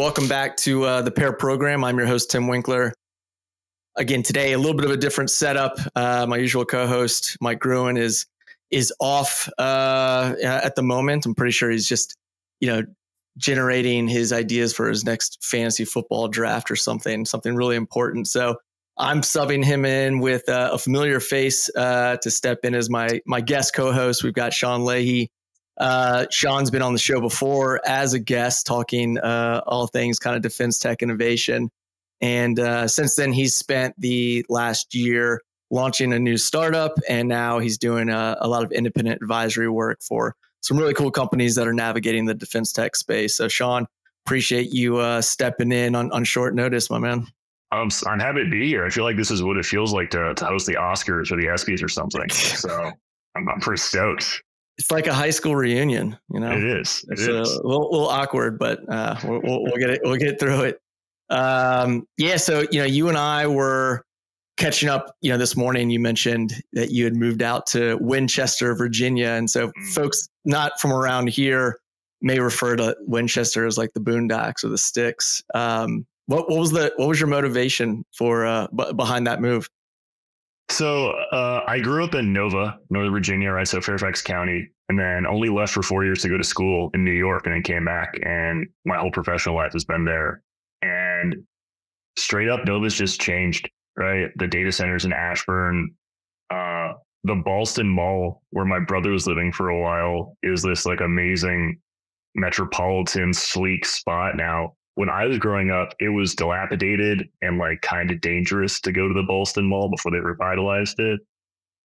Welcome back to the Pair Program. I'm your host, Tim Winkler. Again, today, a little bit of a different setup. My usual co-host, Mike Gruen, is off at the moment. I'm pretty sure he's just, generating his ideas for his next fantasy football draft or something really important. So I'm subbing him in with a familiar face to step in as my guest co-host. We've got Sean Leahy. Sean's been on the show before as a guest talking all things kind of defense tech innovation. And since then, he's spent the last year launching a new startup, and now he's doing a lot of independent advisory work for some really cool companies that are navigating the defense tech space. So Sean, appreciate you stepping in on short notice, my man. I'm happy to be here. I feel like this is what it feels like to host the Oscars or the ESPYs or something. So I'm pretty stoked. It's like a high school reunion, It is. It's a little awkward, but we'll get it. We'll get through it. So you and I were catching up. This morning you mentioned that you had moved out to Winchester, Virginia, and so folks not from around here may refer to Winchester as like the Boondocks or the Sticks. What was your motivation for behind that move? So I grew up in Nova, Northern Virginia, right? So Fairfax County, and then only left for 4 years to go to school in New York, and then came back, and my whole professional life has been there. And straight up, Nova's just changed, right? The data centers in Ashburn, the Ballston Mall, where my brother was living for a while, is this like amazing metropolitan sleek spot now. When I was growing up, it was dilapidated and like kind of dangerous to go to the Ballston Mall before they revitalized it.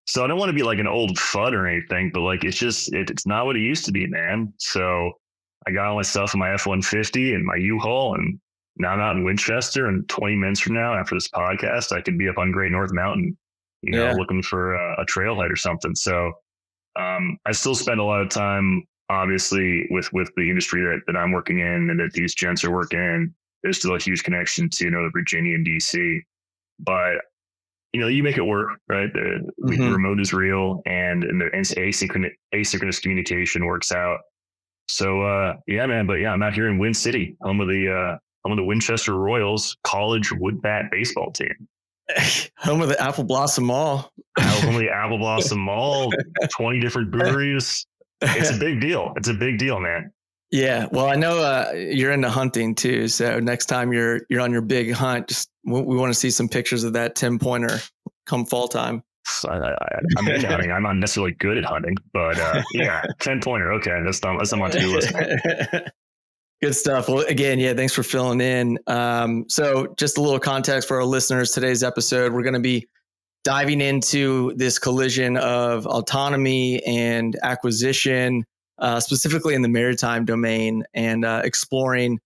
So I don't want to be like an old FUD or anything, but like it's not what it used to be, man. So I got all my stuff in my F-150 and my U-Haul, and now I'm out in Winchester. And 20 minutes from now, after this podcast, I could be up on Great North Mountain, looking for a trailhead or something. So I still spend a lot of time, obviously, with the industry that I'm working in and that these gents are working in. There's still a huge connection to Virginia and DC, but you make it work, right? The remote is real, and the asynchronous communication works out. So man, but I'm out here in Win City, home of the Winchester Royals college wood bat baseball team. Home of the Apple Blossom Mall. Home of the Apple Blossom Mall. 20 different breweries. It's a big deal. It's a big deal, man. Yeah. Well, I know you're into hunting too. So next time you're on your big hunt, just we want to see some pictures of that 10 pointer come fall time. I'm into hunting. I'm not necessarily good at hunting, but 10 pointer. Okay. That's on my to-do list. Good stuff. Well, again, thanks for filling in. So just a little context for our listeners, today's episode, we're going to be diving into this collision of autonomy and acquisition, specifically in the maritime domain, and exploring,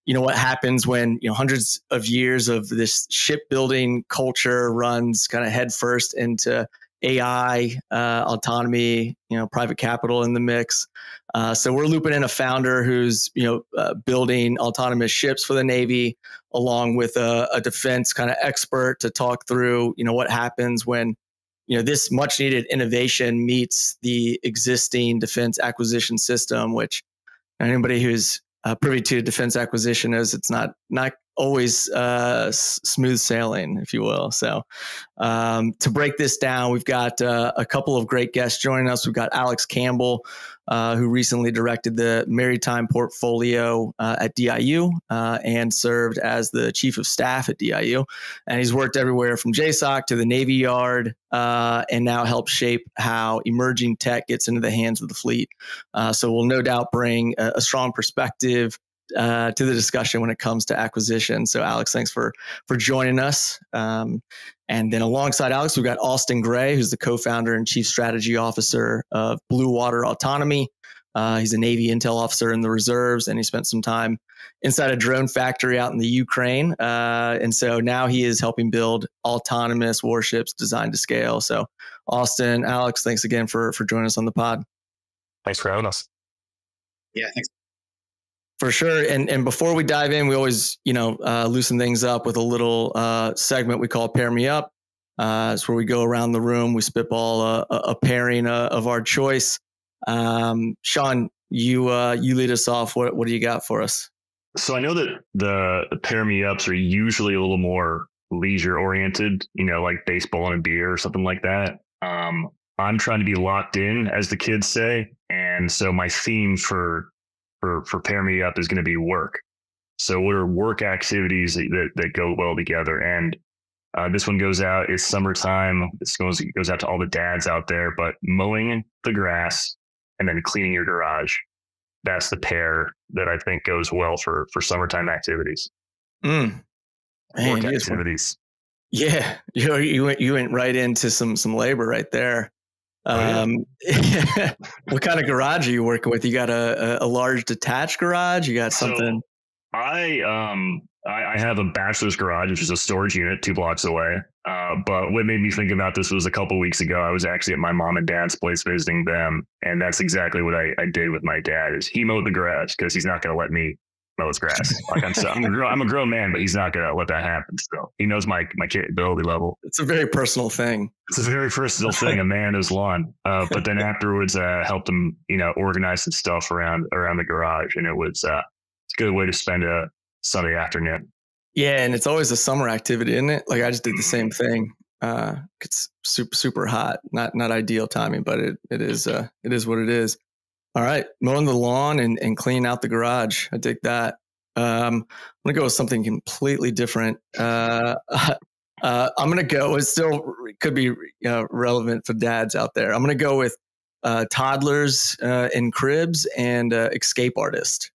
what happens when hundreds of years of this shipbuilding culture runs kind of headfirst into AI, autonomy, private capital in the mix. So we're looping in a founder who's building autonomous ships for the Navy, along with a defense kind of expert to talk through what happens when this much needed innovation meets the existing defense acquisition system, which anybody who's privy to defense acquisition is it's not always smooth sailing, if you will. So to break this down, we've got a couple of great guests joining us. We've got Alex Campbell, who recently directed the maritime portfolio at DIU and served as the chief of staff at DIU. And he's worked everywhere from JSOC to the Navy Yard, and now helps shape how emerging tech gets into the hands of the fleet. So we'll no doubt bring a strong perspective to the discussion when it comes to acquisition. So Alex, thanks for joining us. And then alongside Alex, we've got Austin Gray, who's the co-founder and chief strategy officer of Bluewater Autonomy. He's a Navy intel officer in the reserves, and he spent some time inside a drone factory out in the Ukraine. And so now he is helping build autonomous warships designed to scale. So Austin, Alex, thanks again for joining us on the pod. Thanks for having us. Yeah, thanks. For sure. And before we dive in, we always, loosen things up with a little segment we call Pair Me Up. It's where we go around the room, we spitball a pairing of our choice. Sean, you lead us off. What do you got for us? So I know that the pair me ups are usually a little more leisure oriented, like baseball and a beer or something like that. I'm trying to be locked in, as the kids say, and so my theme for pair me up is going to be work. So what are work activities that go well together? And this one goes out. It's summertime. Goes out to all the dads out there. But mowing the grass and then cleaning your garage. That's the pair that I think goes well for summertime activities. Man, Work activities. Yeah, you went right into some labor right there. What kind of garage are you working with? You got a large detached garage? You got something? So I have a bachelor's garage, which is a storage unit 2 blocks away. But what made me think about this was a couple of weeks ago. I was actually at my mom and dad's place visiting them, and that's exactly what I did with my dad. Is he mowed the garage because he's not going to let me mow his grass. Like I'm a grown man, but he's not going to let that happen. So he knows my capability level. It's a very personal thing. It's a very personal thing. A man knows lawn. But then afterwards, helped him, organize some stuff around the garage, and it's a good way to spend a Sunday afternoon. Yeah, and it's always a summer activity, isn't it? Like I just did the same thing. It's super hot. Not ideal timing, but it is what it is. All right, mowing the lawn and cleaning out the garage. I dig that. I'm gonna go with something completely different. I'm gonna go. It still could be relevant for dads out there. I'm gonna go with toddlers in cribs and escape artist.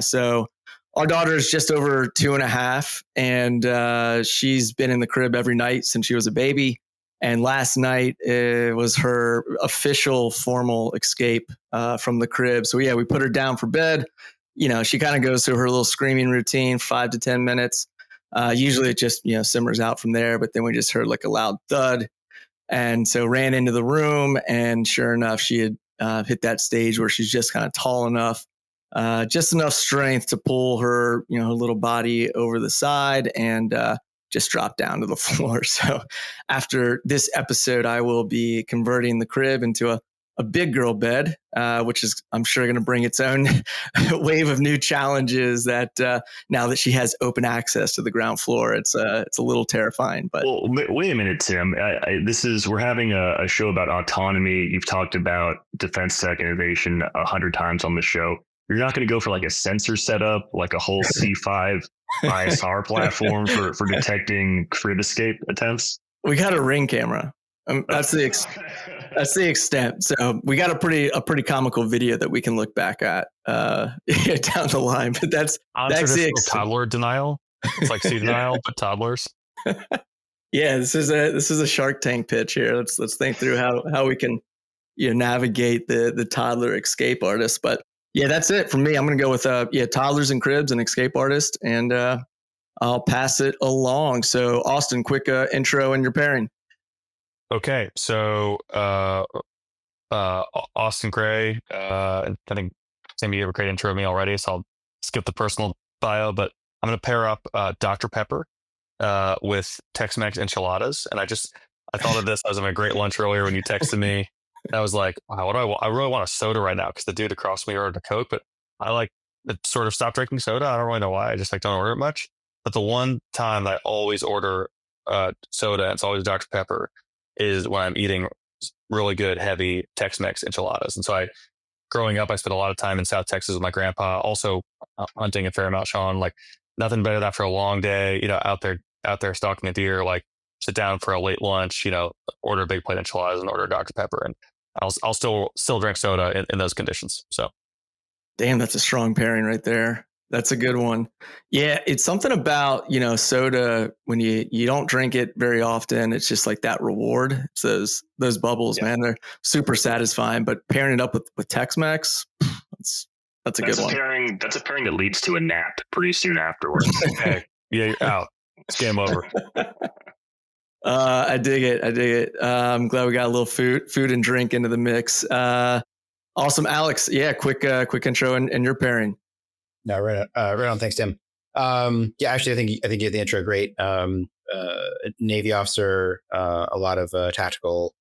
So our daughter is just over 2.5, and she's been in the crib every night since she was a baby. And last night was her official formal escape from the crib. So we put her down for bed. She kind of goes through her little screaming routine, 5 to 10 minutes. Usually it just, simmers out from there, but then we just heard like a loud thud. And so ran into the room, and sure enough, she had hit that stage where she's just kind of tall enough, just enough strength to pull her, her little body over the side and just drop down to the floor. So after this episode, I will be converting the crib into a big girl bed, which is, I'm sure, going to bring its own wave of new challenges that now that she has open access to the ground floor, it's a little terrifying. But well, wait a minute, Tim. We're having a show about autonomy. You've talked about defense tech innovation 100 times on the show. You're not going to go for like a sensor setup, like a whole C5 ISR platform for detecting crib escape attempts. We got a Ring camera. That's the extent. So we got a pretty comical video that we can look back at down the line. But that's the toddler denial. It's like sea denial, but toddlers. Yeah, this is a Shark Tank pitch here. Let's think through how we can navigate the toddler escape artist. But yeah, that's it for me. I'm gonna go with toddlers and cribs and escape artist, and I'll pass it along. So Austin, quick intro and your pairing. Okay, so Austin Gray. I think Sammy, you have a great intro of me already, so I'll skip the personal bio. But I'm going to pair up Dr. Pepper with Tex-Mex enchiladas, and I thought of this. I was having a great lunch earlier when you texted me. And I was like, wow, what do I want? I really want a soda right now because the dude across from me ordered a Coke, but I sort of stopped drinking soda. I don't really know why. I just don't order it much. But the one time that I always order soda, and it's always Dr. Pepper, is when I'm eating really good, heavy Tex-Mex enchiladas. And so growing up, I spent a lot of time in South Texas with my grandpa, also hunting a fair amount, Sean. Like nothing better than after a long day, out there stalking a deer, like sit down for a late lunch, order a big plate of enchiladas and order Dr. Pepper. And I'll still drink soda in those conditions. So, damn, that's a strong pairing right there. That's a good one. Yeah, it's something about soda when you don't drink it very often. It's just like that reward. It's those bubbles, man. They're super satisfying. But pairing it up with Tex-Mex, that's a good one. That's a pairing that leads to a nap pretty soon afterwards. Hey, yeah, you're out. It's game over. I dig it. I'm glad we got a little food and drink into the mix. Awesome, Alex. Yeah, quick intro and your pairing. No, right on. Thanks, Tim. Actually, I think you did the intro great. Navy officer, a lot of tactical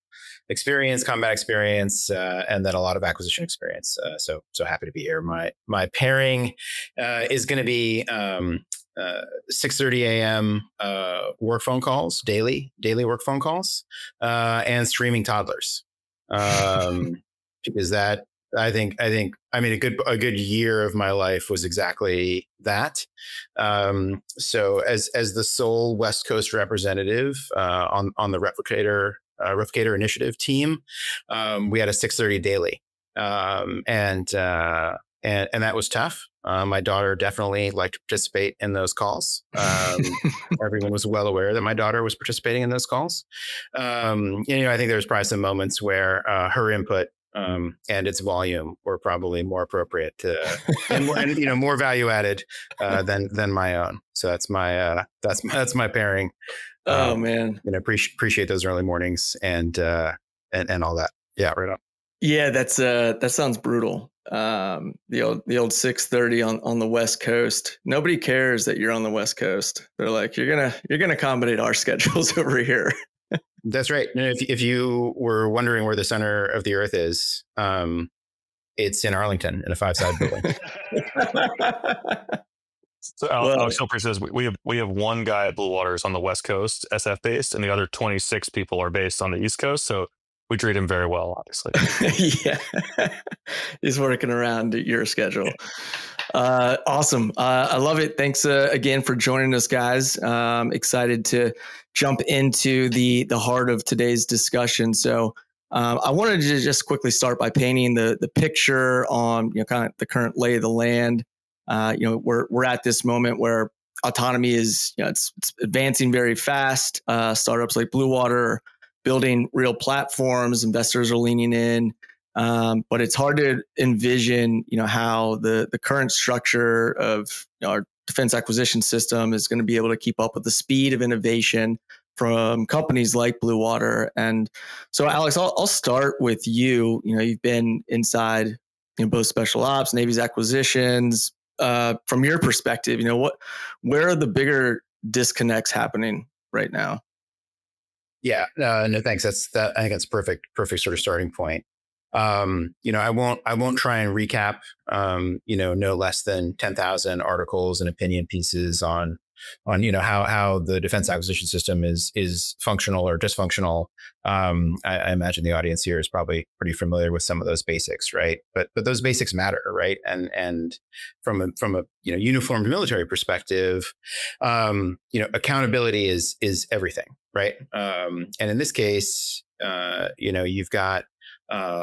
experience, combat experience, and then a lot of acquisition experience. So happy to be here. My pairing is going to be 6:30 a.m. Work phone calls, daily work phone calls, and streaming toddlers. Because that I think I mean a good year of my life was exactly that. So as the sole West Coast representative on the Replicator Initiative team, we had a 6:30 daily, and that was tough. My daughter definitely liked to participate in those calls. Everyone was well aware that my daughter was participating in those calls. I think there was probably some moments where her input and its volume were probably more appropriate and more value added than my own. So that's my pairing. Oh man, appreciate those early mornings and all that. Yeah, right on. Yeah, that sounds brutal. The old 6:30 on the West Coast. Nobody cares that you're on the West Coast. They're like, you're gonna accommodate our schedules over here. That's right. And if you were wondering where the center of the Earth is, it's in Arlington in a 5-side building. So Alex Campbell says we have one guy at Bluewater on the West Coast, SF based, and the other 26 people are based on the East Coast. So we treat him very well, obviously. Yeah, he's working around your schedule. Awesome. I love it. Thanks again for joining us, guys. Excited to jump into the heart of today's discussion. So I wanted to just quickly start by painting the picture on kind of the current lay of the land. We're at this moment where autonomy is it's advancing very fast. Startups like Bluewater building real platforms, investors are leaning in, but it's hard to envision, how the current structure of our defense acquisition system is going to be able to keep up with the speed of innovation from companies like Bluewater. And so, Alex, I'll start with you. You've been inside both special ops, Navy's acquisitions. From your perspective, where are the bigger disconnects happening right now? Yeah, no, thanks. I think that's perfect sort of starting point. I won't try and recap, no less than 10,000 articles and opinion pieces on how the defense acquisition system is functional or dysfunctional. I imagine the audience here is probably pretty familiar with some of those basics, right? But those basics matter, right? And from a uniformed military perspective, accountability is everything, right? And in this case, you've got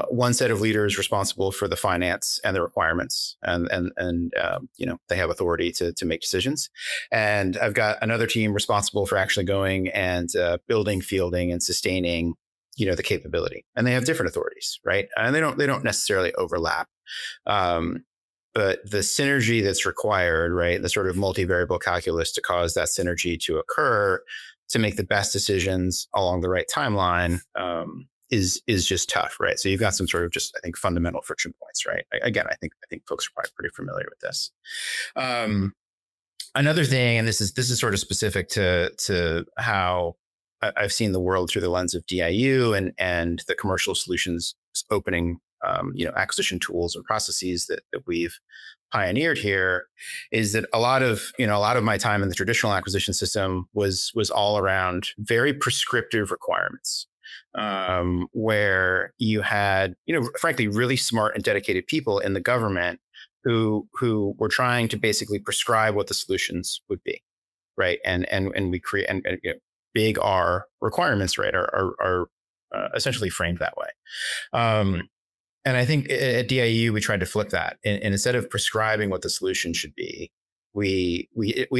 one set of leaders responsible for the finance and the requirements, and they have authority to make decisions. And I've got another team responsible for actually going and building, fielding, and sustaining, the capability. And they have different authorities, right? And they don't necessarily overlap. But the synergy that's required, right, the sort of multivariable calculus to cause that synergy to occur, to make the best decisions along the right timeline, is just tough, right? So you've got some sort of just, I think, fundamental friction points, right? Again, I think folks are probably pretty familiar with this. Another thing, and this is sort of specific to how I've seen the world through the lens of DIU and the commercial solutions opening, acquisition tools and processes that we've pioneered here, is that a lot of my time in the traditional acquisition system was all around very prescriptive requirements, where you had, frankly, really smart and dedicated people in the government who were trying to basically prescribe what the solutions would be, right? And we create big R requirements, right, are essentially framed that way. And I think at DIU, we tried to flip that. And instead of prescribing what the solution should be, we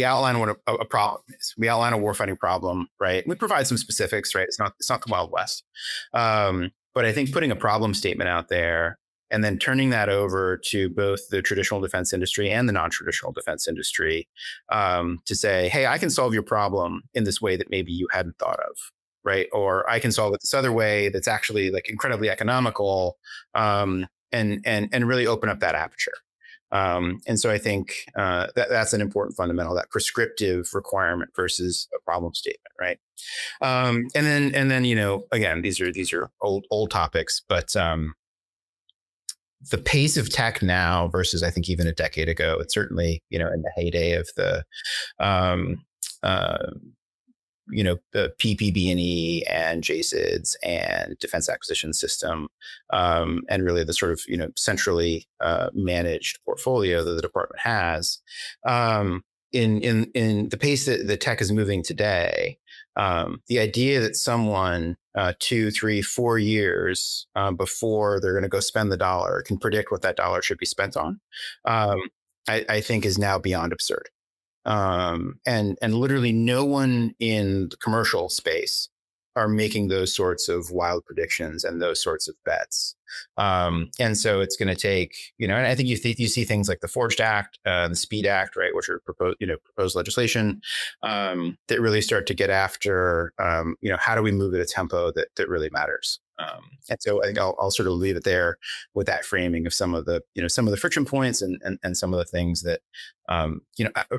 outline what a problem is. We outline a warfighting problem, right? We provide some specifics, right? It's not the Wild West. But I think putting a problem statement out there and then turning that over to both the traditional defense industry and the non-traditional defense industry, to say, hey, I can solve your problem in this way that maybe you hadn't thought of, right? Or I can solve it this other way that's actually like incredibly economical, and really open up that aperture. And so I think that's an important fundamental, that prescriptive requirement versus a problem statement, right? And then again, these are old topics, but the pace of tech now versus I think even a decade ago, it's certainly in the heyday of the the PPB&E and JSIDs and Defense Acquisition System, and really the sort of centrally managed portfolio that the department has. In the pace that the tech is moving today, the idea that someone 2, 3, 4 years before they're going to go spend the dollar can predict what that dollar should be spent on, I think is now beyond absurd. And literally no one in the commercial space are making those sorts of wild predictions and those sorts of bets. And so it's going to take, and I think you see things like the Forged Act, the Speed Act, right, which are proposed legislation that really start to get after, how do we move at a tempo that really matters. And so I think I'll sort of leave it there with that framing of some of the friction points and some of the things that,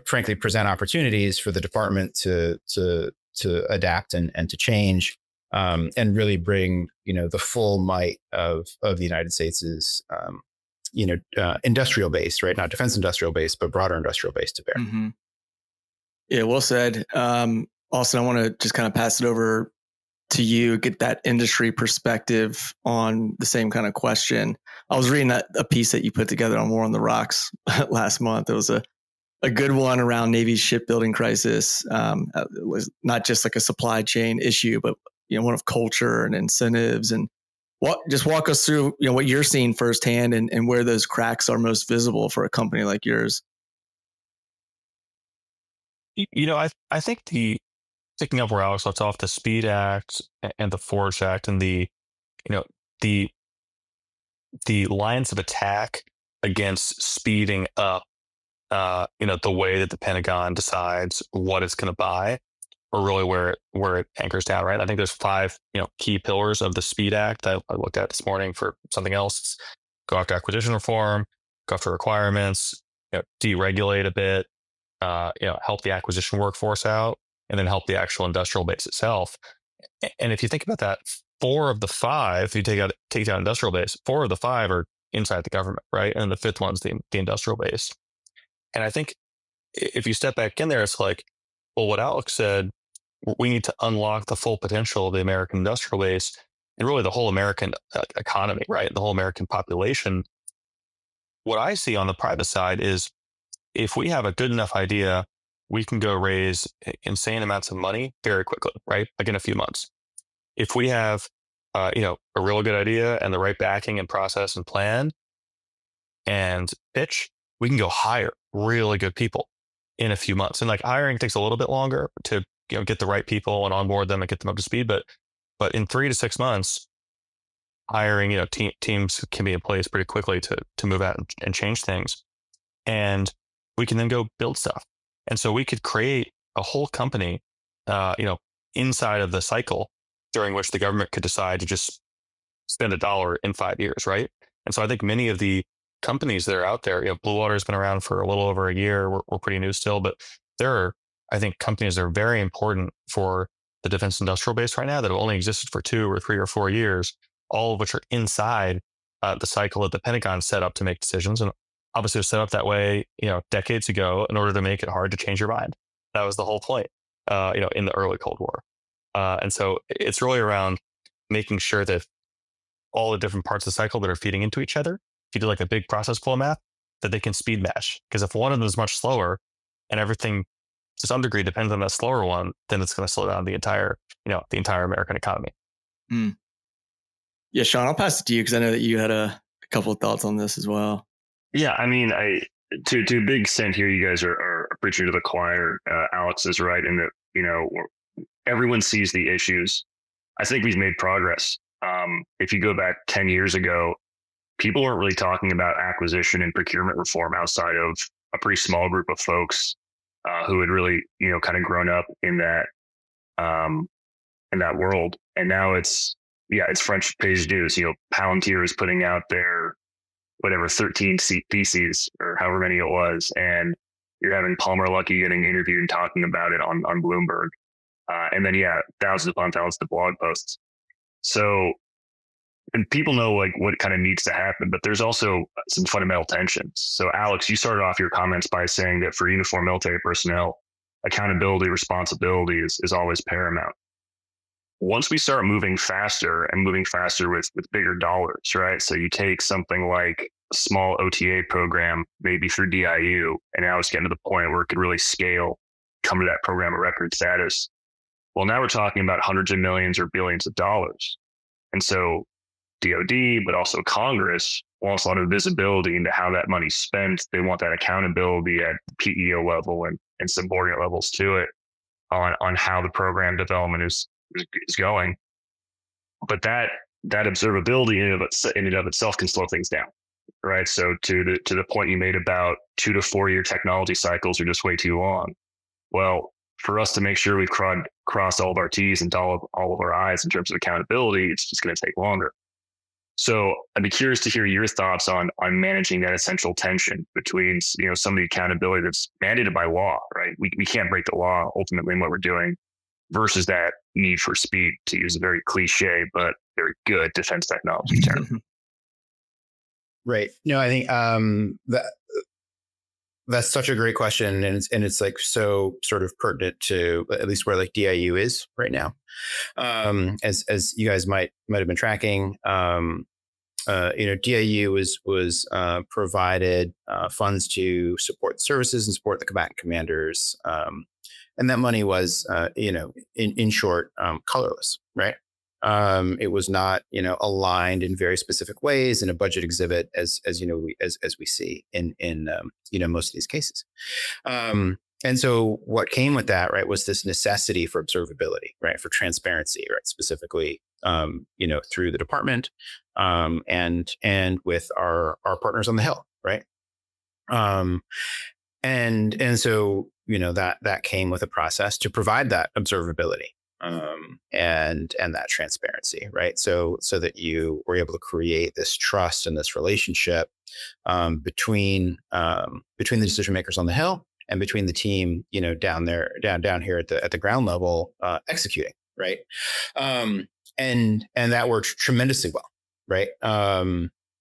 frankly, present opportunities for the department to adapt and to change, and really bring the full might of the United States's industrial base, right? Not defense industrial base, but broader industrial base to bear. Mm-hmm. Yeah, well said. Austin, I want to just kind of pass it over to you, get that industry perspective on the same kind of question. I was reading a piece that you put together on War on the Rocks last month. It was a good one around Navy's shipbuilding crisis. It was not just like a supply chain issue, but one of culture and incentives. And just walk us through what you're seeing firsthand and where those cracks are most visible for a company like yours. I think picking up where Alex left off, the Speed Act and the Forge Act and the lines of attack against speeding up, the way that the Pentagon decides what it's going to buy, or really where it anchors down, right? I think there's 5, key pillars of the Speed Act that I looked at this morning for something else. It's go after acquisition reform, go after requirements, deregulate a bit, help the acquisition workforce out, and then help the actual industrial base itself. And if you think about that, 4 of the 5, if you take out industrial base, 4 of the 5 are inside the government, right? And the 5th one's the industrial base. And I think if you step back in there, it's like, well, what Alex said, we need to unlock the full potential of the American industrial base and really the whole American economy, right? The whole American population. What I see on the private side is if we have a good enough idea, we can go raise insane amounts of money very quickly, right? Like in a few months. If we have, a real good idea and the right backing and process and plan and pitch, we can go hire really good people in a few months. And like hiring takes a little bit longer to get the right people and onboard them and get them up to speed. But in 3 to 6 months, hiring teams can be in place pretty quickly to move out and change things, and we can then go build stuff. And so we could create a whole company, inside of the cycle during which the government could decide to just spend $1 in 5 years, right? And so I think many of the companies that are out there, Bluewater has been around for a little over a year. We're pretty new still, but there are, I think, companies that are very important for the defense industrial base right now that have only existed for 2 or 3 or 4 years, all of which are inside the cycle that the Pentagon set up to make decisions. And obviously it was set up that way, decades ago in order to make it hard to change your mind. That was the whole point, in the early Cold War. And so it's really around making sure that all the different parts of the cycle that are feeding into each other, if you do like a big process flow map, that they can speed mesh. Because if one of them is much slower and everything to some degree depends on that slower one, then it's going to slow down the entire American economy. Mm. Yeah, Sean, I'll pass it to you because I know that you had a couple of thoughts on this as well. Yeah, I mean, to a big extent here, you guys are preaching to the choir. Alex is right in that, everyone sees the issues. I think we've made progress. If you go back 10 years ago, people weren't really talking about acquisition and procurement reform outside of a pretty small group of folks who had really, kind of grown up in that world. And now it's front page news. Palantir is putting out their 13 theses or however many it was, and you're having Palmer Luckey getting interviewed and talking about it on Bloomberg. And then, thousands upon thousands of blog posts. So, and people know like what kind of needs to happen, but there's also some fundamental tensions. So Alex, you started off your comments by saying that for uniformed military personnel, accountability, responsibility is always paramount. Once we start moving faster with bigger dollars, right? So you take something like a small OTA program, maybe through DIU, and now it's getting to the point where it could really scale, come to that program of record status. Well, now we're talking about hundreds of millions or billions of dollars. And so DOD, but also Congress wants a lot of visibility into how that money's spent. They want that accountability at PEO level and subordinate levels to it on how the program development is going. But that observability in and of itself can slow things down, right? So to the point you made about 2 to 4 year technology cycles are just way too long. Well, for us to make sure we've crossed all of our T's and dotted all of our I's in terms of accountability, it's just going to take longer. So I'd be curious to hear your thoughts on managing that essential tension between, some of the accountability that's mandated by law, right? We can't break the law ultimately in what we're doing, versus that need for speed, to use a very cliche but very good defense technology term. Right. No, I think that's such a great question, and it's like so sort of pertinent to at least where like DIU is right now. As you guys might have been tracking, DIU was provided funds to support services and support the combatant commanders, and that money was, in short, colorless, right? It was not, aligned in very specific ways in a budget exhibit, as we see in most of these cases. And so what came with that, right, was this necessity for observability, right, for transparency, right, specifically, through the department, and with our partners on the Hill, right. And so, that came with a process to provide that observability, and that transparency, right? So that you were able to create this trust and this relationship between the decision makers on the Hill and between the team, down here at the ground level, executing, right? And that worked tremendously well, right?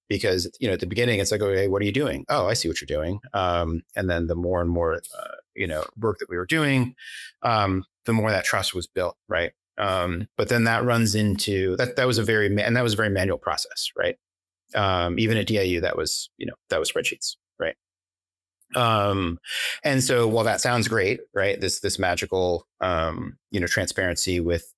Because at the beginning it's like, okay, what are you doing? Oh, I see what you're doing. And then the more and more work that we were doing, the more that trust was built, right? But then that runs into that was a very manual process, right? Even at DIU, that was spreadsheets, right? And so while that sounds great, right, this magical transparency with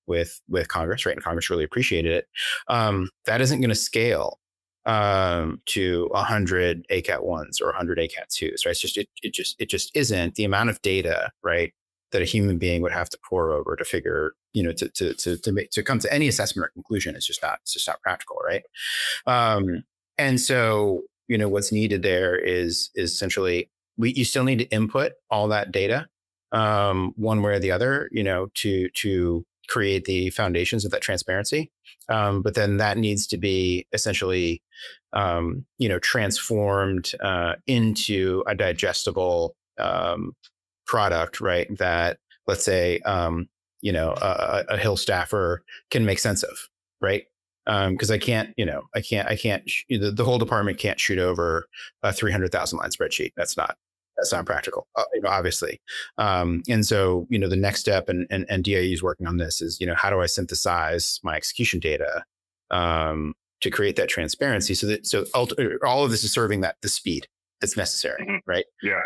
Congress, right, and Congress really appreciated it, that isn't going to scale to 100 ACAT 1s or 100 ACAT 2s, right? It just isn't. The amount of data, right, that a human being would have to pore over to figure, to come to any assessment or conclusion is just not practical, right? And so, what's needed there is essentially you still need to input all that data, one way or the other, to create the foundations of that transparency. But then that needs to be essentially, transformed into a digestible product, right? That, let's say, a Hill staffer can make sense of, right? Because the whole department can't shoot over a 300,000 line spreadsheet. That's not practical, obviously. And so, the next step, and DIU is working on this, is, how do I synthesize my execution data to create that transparency so all of this is serving the speed that's necessary, right? Yeah.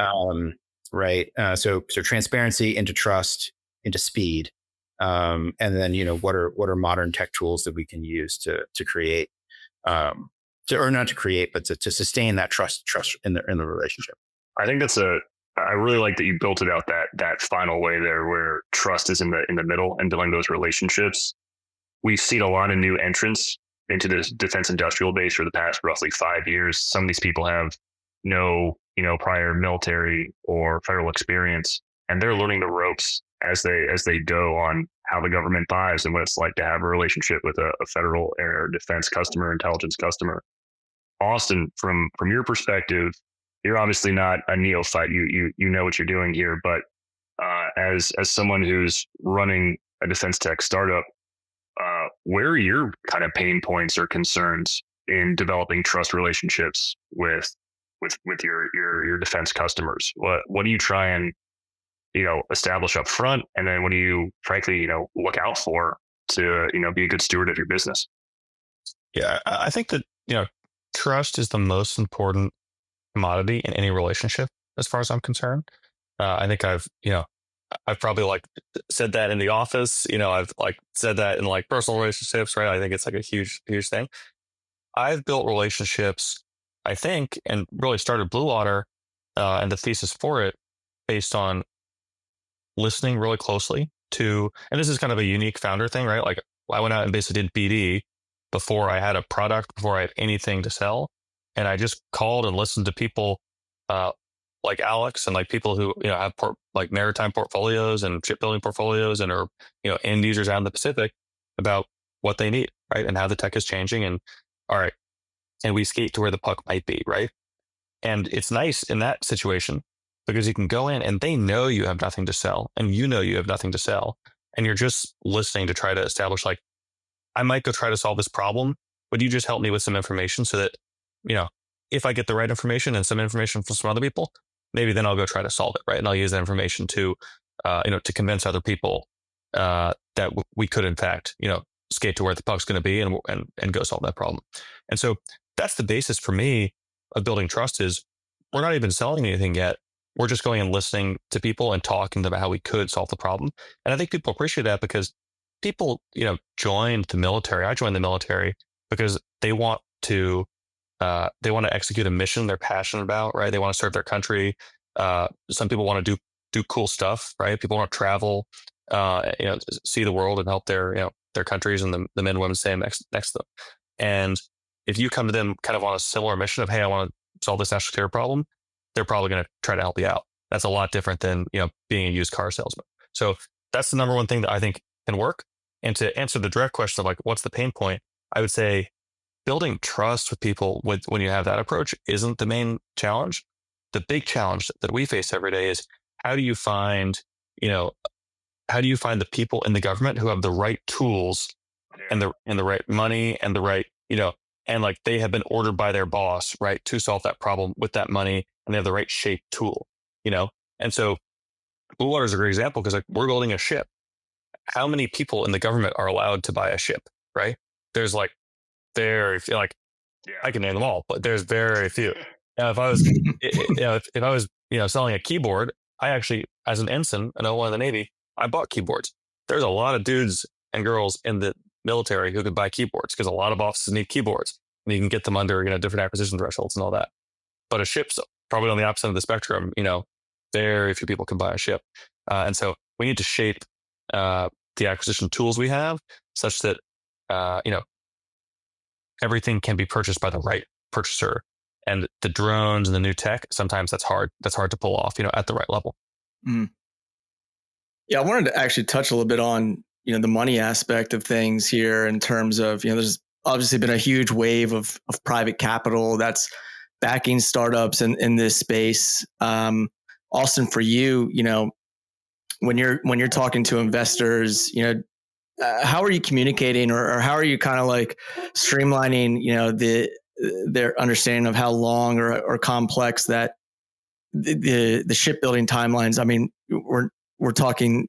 Right. So transparency into trust, into speed. And then, what are modern tech tools that we can use to create, or not to create, but to sustain that trust in the relationship. I think I really like that you built it out that final way there, where trust is in the middle and building those relationships. We've seen a lot of new entrants into this defense industrial base for the past roughly 5 years. Some of these people have no, prior military or federal experience, and they're learning the ropes as they go on how the government buys and what it's like to have a relationship with a federal or defense customer, intelligence customer. Austin, from your perspective, you're obviously not a neophyte. You know what you're doing here, but as someone who's running a defense tech startup, where are your kind of pain points or concerns in developing trust relationships with your defense customers? What do you try and establish up front, and then what do you frankly look out for to be a good steward of your business? Yeah, I think that trust is the most important commodity in any relationship, as far as I'm concerned. I think I've probably like said that in the office. I've like said that in like personal relationships, right? I think it's like a huge, huge thing. I've built relationships, I think, and really started Bluewater and the thesis for it based on listening really closely to, and this is kind of a unique founder thing, right? Like I went out and basically did BD before I had a product, before I had anything to sell. And I just called and listened to people uh, like Alex and like people who, have like maritime portfolios and shipbuilding portfolios and are, end users out in the Pacific about what they need, right? And how the tech is changing. And all right, and we skate to where the puck might be, right? And it's nice in that situation because you can go in and they know you have nothing to sell and you know you have nothing to sell. And you're just listening to try to establish like, I might go try to solve this problem. Would you just help me with some information so that, if I get the right information and some information from some other people, maybe then I'll go try to solve it, right? And I'll use that information to, to convince other people that we could, in fact, skate to where the puck's going to be and go solve that problem. And so that's the basis for me of building trust is we're not even selling anything yet. We're just going and listening to people and talking about how we could solve the problem. And I think people appreciate that because people, joined the military. I joined the military because they want to execute a mission they're passionate about, right? They want to serve their country. Some people want to do cool stuff, right? People want to travel, see the world and help their countries and the men and women staying next to them. And if you come to them kind of on a similar mission of, hey, I want to solve this national security problem, they're probably going to try to help you out. That's a lot different than, being a used car salesman. So that's the number one thing that I think can work. And to answer the direct question of like, what's the pain point? I would say building trust with people when you have that approach isn't the main challenge. The big challenge that we face every day is how do you find the people in the government who have the right tools and the right money and the right, and like they have been ordered by their boss, right, to solve that problem with that money and they have the right shape tool, And so Bluewater is a great example because like we're building a ship. How many people in the government are allowed to buy a ship, right? There's like very few, like I can name them all, but there's very few. Now, if I was, if I was, selling a keyboard, I actually, as an ensign, an O1 in the Navy, I bought keyboards. There's a lot of dudes and girls in the military who could buy keyboards because a lot of offices need keyboards and you can get them under, different acquisition thresholds and all that. But a ship's probably on the opposite of the spectrum, very few people can buy a ship. And so we need to shape the acquisition tools we have such that, everything can be purchased by the right purchaser. And the drones and the new tech, sometimes that's hard to pull off, at the right level. Mm. Yeah, I wanted to actually touch a little bit on, the money aspect of things here in terms of, there's obviously been a huge wave of private capital that's backing startups in this space. Austin, for you, when you're talking to investors, how are you communicating or how are you kind of like streamlining, their understanding of how long or complex that the shipbuilding timelines? I mean, we're talking,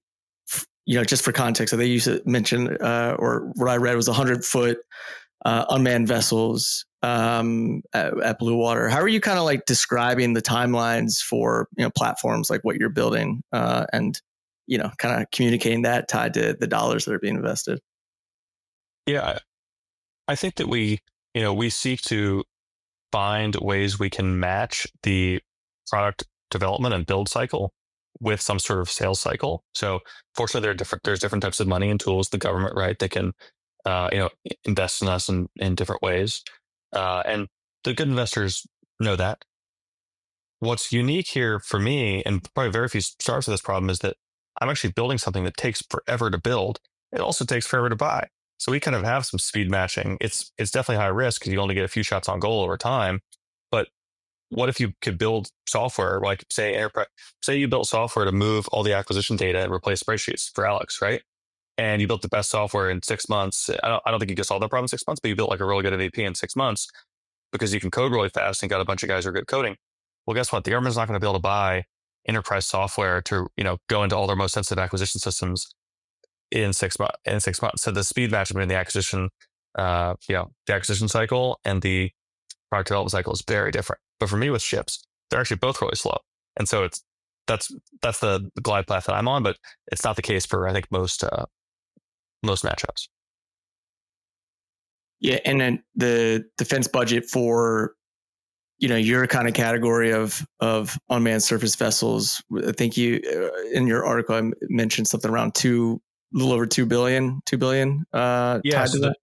just for context, so they used to mention, or what I read was 100-foot unmanned vessels at Bluewater. How are you kind of like describing the timelines for, platforms like what you're building and kind of communicating that tied to the dollars that are being invested? Yeah, I think that we seek to find ways we can match the product development and build cycle with some sort of sales cycle. So fortunately, there's different types of money and tools, the government, right, that can, invest in us in different ways. And the good investors know that. What's unique here for me, and probably very few startups with this problem, is that I'm actually building something that takes forever to build. It also takes forever to buy. So we kind of have some speed matching. It's definitely high risk because you only get a few shots on goal over time. But what if you could build software, like say you built software to move all the acquisition data and replace spreadsheets for Alex, right? and you built the best software in 6 months. I don't think you could solve that problem in 6 months, but you built like a really good MVP in 6 months because you can code really fast and got a bunch of guys who are good at coding. Well, guess what? The government's not going to be able to buy enterprise software to, go into all their most sensitive acquisition systems in 6 months. So the speed match between the acquisition, the acquisition cycle and the product development cycle is very different. But for me with ships, they're actually both really slow. And so that's the glide path that I'm on, but it's not the case for I think most matchups. Yeah, and then the defense budget for your kind of category of unmanned surface vessels. I think you in your article I mentioned something around a little over $2 billion. Yeah, tied so to that.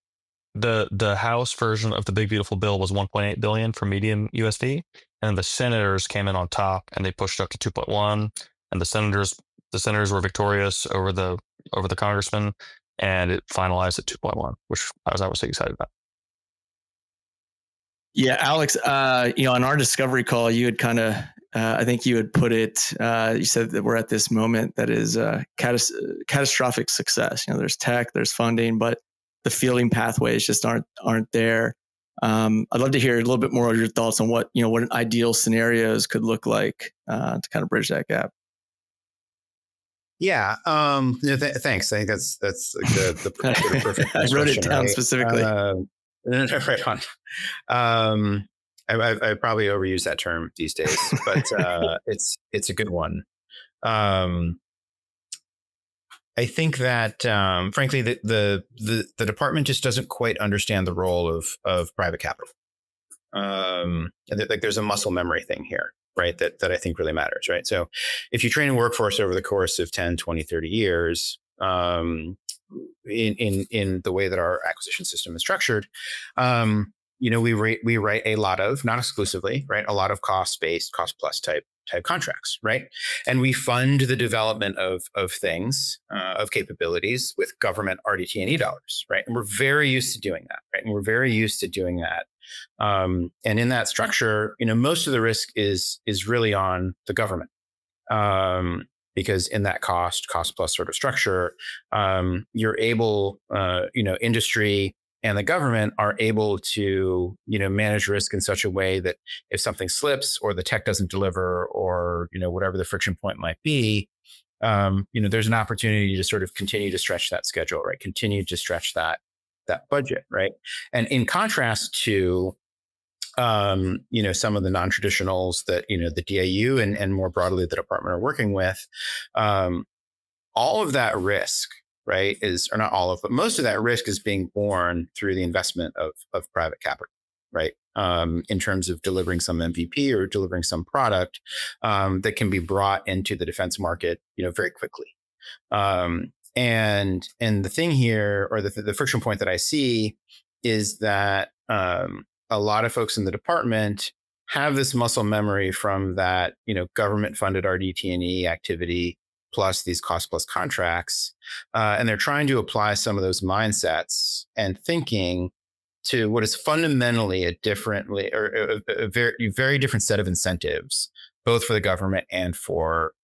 the House version of the big beautiful bill was 1.8 billion for medium USV, and the senators came in on top and they pushed up to 2.1, and the senators were victorious over the congressman, and it finalized at 2.1, which I was obviously excited about. Yeah, Alex, on our discovery call, you had kind of, I think you had put it, you said that we're at this moment that is catastrophic success. There's tech, there's funding, but the fielding pathways just aren't there. I'd love to hear a little bit more of your thoughts on what an ideal scenarios could look like to kind of bridge that gap. Yeah. Thanks. I think that's the perfect. I wrote it down right? specifically. Right on. I probably overuse that term these days, but it's a good one. I think that frankly the department just doesn't quite understand the role of private capital. There's a muscle memory thing here, right? That I think really matters, right? So if you train a workforce over the course of 10, 20, 30 years, in the way that our acquisition system is structured, we write a lot of, not exclusively, right, a lot of cost-based, cost-plus type contracts, right? And we fund the development of things, of capabilities with government RDT&E dollars, right? And we're very used to doing that, right? And we're very used to doing that. And in that structure, most of the risk is really on the government. Because in that cost plus sort of structure, you're able, industry and the government are able to, manage risk in such a way that if something slips or the tech doesn't deliver or, whatever the friction point might be, there's an opportunity to sort of continue to stretch that schedule, right? Continue to stretch that budget, right? And in contrast to, some of the non-traditionals that, the DAU and more broadly the department are working with, all of that risk, right, or not all of, but most of that risk is being borne through the investment of private capital, right? In terms of delivering some MVP or delivering some product that can be brought into the defense market, very quickly. And the thing here, or the friction point that I see, is that a lot of folks in the department have this muscle memory from that, government funded RDT&E activity plus these cost plus contracts. And they're trying to apply some of those mindsets and thinking to what is fundamentally a very, very different set of incentives, both for the government and for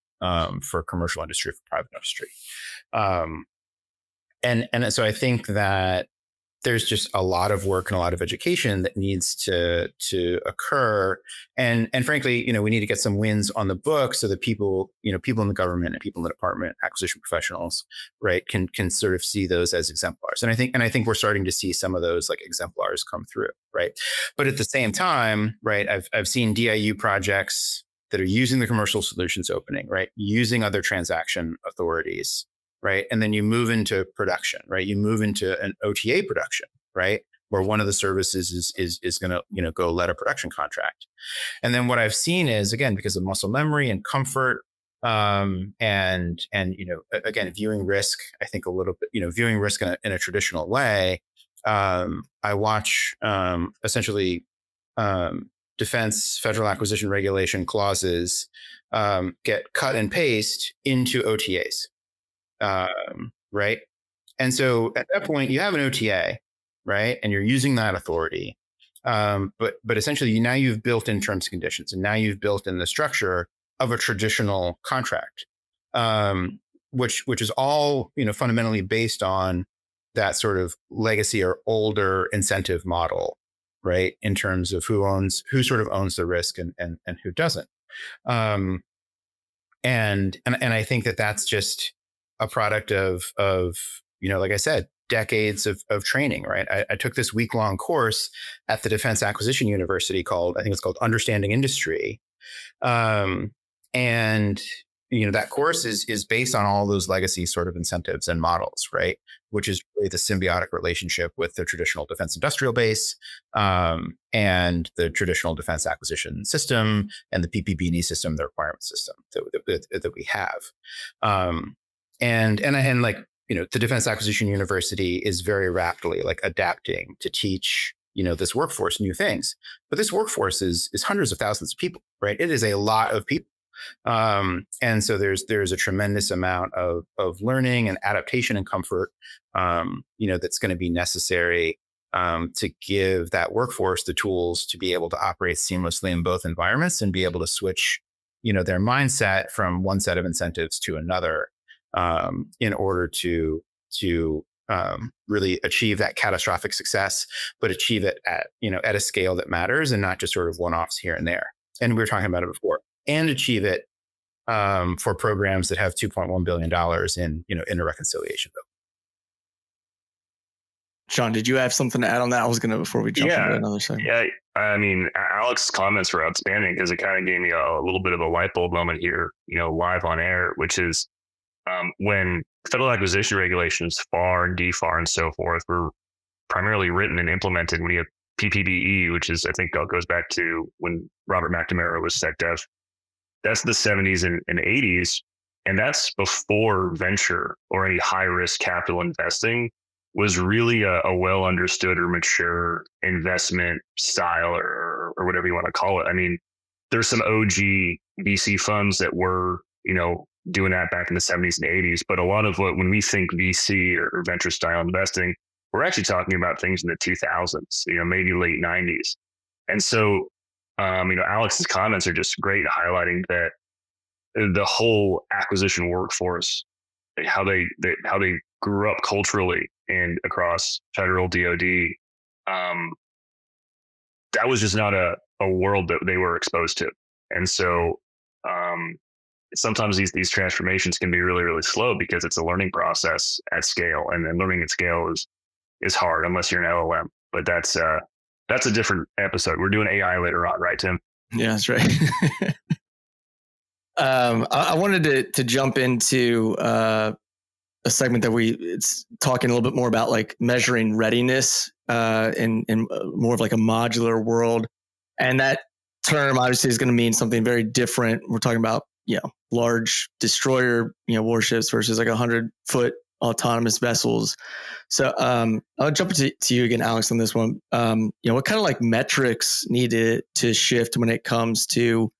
commercial industry, for private industry. And so I think that there's just a lot of work and a lot of education that needs to occur. And frankly, we need to get some wins on the book so that people in the government and people in the department, acquisition professionals, right, can sort of see those as exemplars. And I think we're starting to see some of those like exemplars come through, right? But at the same time, right, I've seen DIU projects that are using the commercial solutions opening, right, using other transaction authorities, right? And then you move into production, right? You move into an OTA production, right? Where one of the services is going to, go let a production contract. And then what I've seen is, again, because of muscle memory and comfort, and again, viewing risk, I think a little bit, viewing risk in a traditional way. I watch essentially defense federal acquisition regulation clauses get cut and paste into OTAs. Right. And so at that point you have an OTA, right? And you're using that authority. But essentially now you've built in terms and conditions, and now you've built in the structure of a traditional contract. which is all, fundamentally based on that sort of legacy or older incentive model, right? In terms of who sort of owns the risk and who doesn't. And I think that's just a product of, like I said, decades of training, right? I took this week-long course at the Defense Acquisition University called Understanding Industry. And that course is based on all those legacy sort of incentives and models, right? Which is really the symbiotic relationship with the traditional defense industrial base, and the traditional defense acquisition system, and the PPB&E system, the requirement system that we have. And like, the Defense Acquisition University is very rapidly like adapting to teach, this workforce new things. But this workforce is hundreds of thousands of people, right? It is a lot of people. And so there's a tremendous amount of learning and adaptation and comfort, that's going to be necessary to give that workforce the tools to be able to operate seamlessly in both environments and be able to switch, their mindset from one set of incentives to another, in order to really achieve that catastrophic success, but achieve it at a scale that matters and not just sort of one-offs here and there. And we were talking about it before. And achieve it for programs that have $2.1 billion in a reconciliation bill. Sean, did you have something to add on that? I was going to, before we jump into another segment. Yeah, I mean, Alex's comments were outstanding because it kind of gave me a little bit of a light bulb moment here, live on air, which is when federal acquisition regulations, FAR and DFAR and so forth, were primarily written and implemented when you have PPB&E, which is, I think, goes back to when Robert McNamara was SecDef. That's the 70s and 80s. And that's before venture or any high risk capital investing was really a well understood or mature investment style or whatever you want to call it. I mean, there's some OG VC funds that were, doing that back in the 70s and 80s. But a lot of when we think VC or venture style investing, we're actually talking about things in the 2000s, maybe late 90s. And so, Alex's comments are just great, highlighting that the whole acquisition workforce, how they grew up culturally and across federal DoD, that was just not a world that they were exposed to. And so sometimes these transformations can be really, really slow because it's a learning process at scale, and then learning at scale is hard unless you're an LLM. But that's a different episode. We're doing AI later on, right, Tim? Yeah, that's right. I wanted to jump into a segment that it's talking a little bit more about like measuring readiness in more of like a modular world. And that term obviously is going to mean something very different. We're talking about, large destroyer, warships versus like 100-foot autonomous vessels. So I'll jump to you again, Alex, on this one. What kind of like metrics needed to shift when it comes to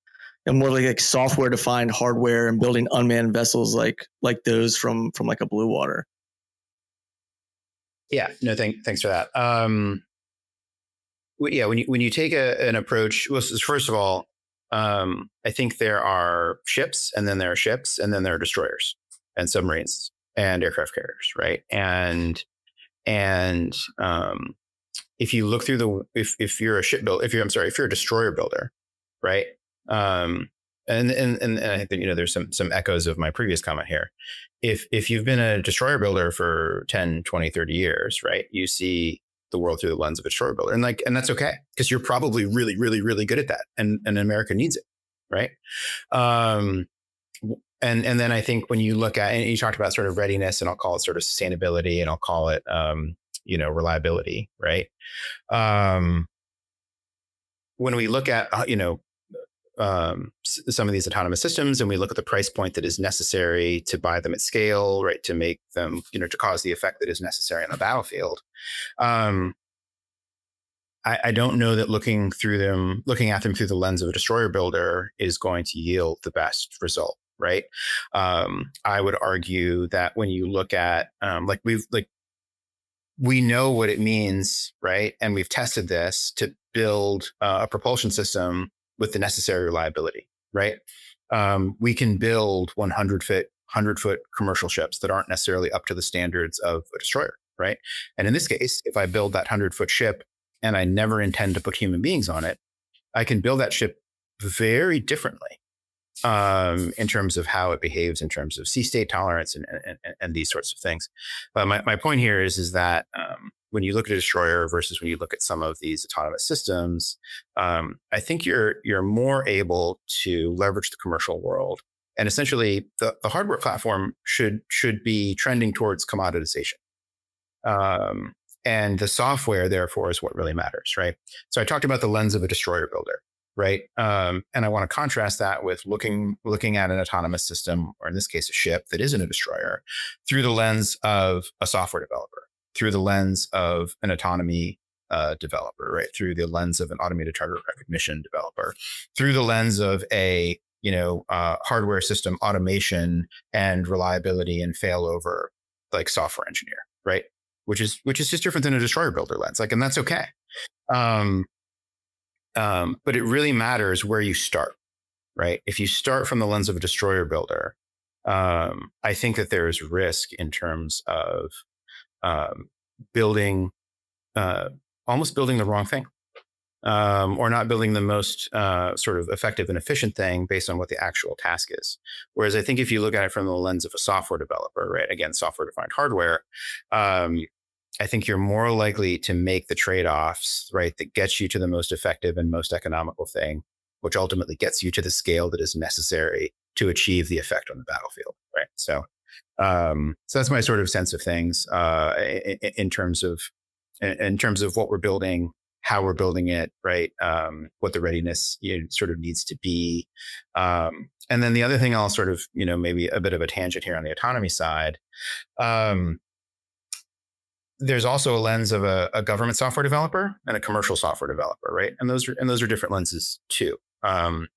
more like software defined hardware and building unmanned vessels like those from like a Bluewater? Yeah, no, thanks for that. When you take an approach, well, first of all, I think there are ships, and then there are ships, and then there are destroyers and submarines and aircraft carriers, right? And if you look through if you're a if you're a destroyer builder, right? And I think there's some echoes of my previous comment here. If you've been a destroyer builder for 10, 20, 30 years, right? You see the world through the lens of a destroyer builder, and that's okay, because you're probably really, really, really good at that, and America needs it, right? And then I think when you look at, and you talked about sort of readiness, and I'll call it sort of sustainability, and I'll call it reliability, right? When we look at some of these autonomous systems, and we look at the price point that is necessary to buy them at scale, right, to make them, to cause the effect that is necessary on the battlefield. I don't know that looking at them through the lens of a destroyer builder is going to yield the best result, right? I would argue that when you look at we know what it means, right? And we've tested this to build a propulsion system with the necessary reliability, right? We can build 100-foot 100-foot commercial ships that aren't necessarily up to the standards of a destroyer, right? And in this case, if I build that 100-foot ship and I never intend to put human beings on it, I can build that ship very differently in terms of how it behaves, in terms of sea state tolerance and these sorts of things. But my point here is that when you look at a destroyer versus when you look at some of these autonomous systems, I think you're more able to leverage the commercial world. And essentially, the hardware platform should be trending towards commoditization. And the software, therefore, is what really matters, right? So I talked about the lens of a destroyer builder, right? And I want to contrast that with looking at an autonomous system, or in this case, a ship that isn't a destroyer, through the lens of a software developer, through the lens of an autonomy developer, right? Through the lens of an automated target recognition developer, through the lens of a hardware system automation and reliability and failover, like software engineer, right? Which is just different than a destroyer builder lens, like, and that's okay. But it really matters where you start, right? If you start from the lens of a destroyer builder, I think that there is risk in terms of building, almost building the wrong thing, or not building the most sort of effective and efficient thing based on what the actual task is. Whereas I think if you look at it from the lens of a software developer, right? Again, software-defined hardware, I think you're more likely to make the trade-offs, right, that gets you to the most effective and most economical thing, which ultimately gets you to the scale that is necessary to achieve the effect on the battlefield, right? So that's my sort of sense of things in terms of what we're building, how we're building it, right? What the readiness sort of needs to be. And then the other thing I'll sort of, maybe a bit of a tangent here on the autonomy side. There's also a lens of a government software developer and a commercial software developer, right? And those are different lenses too. And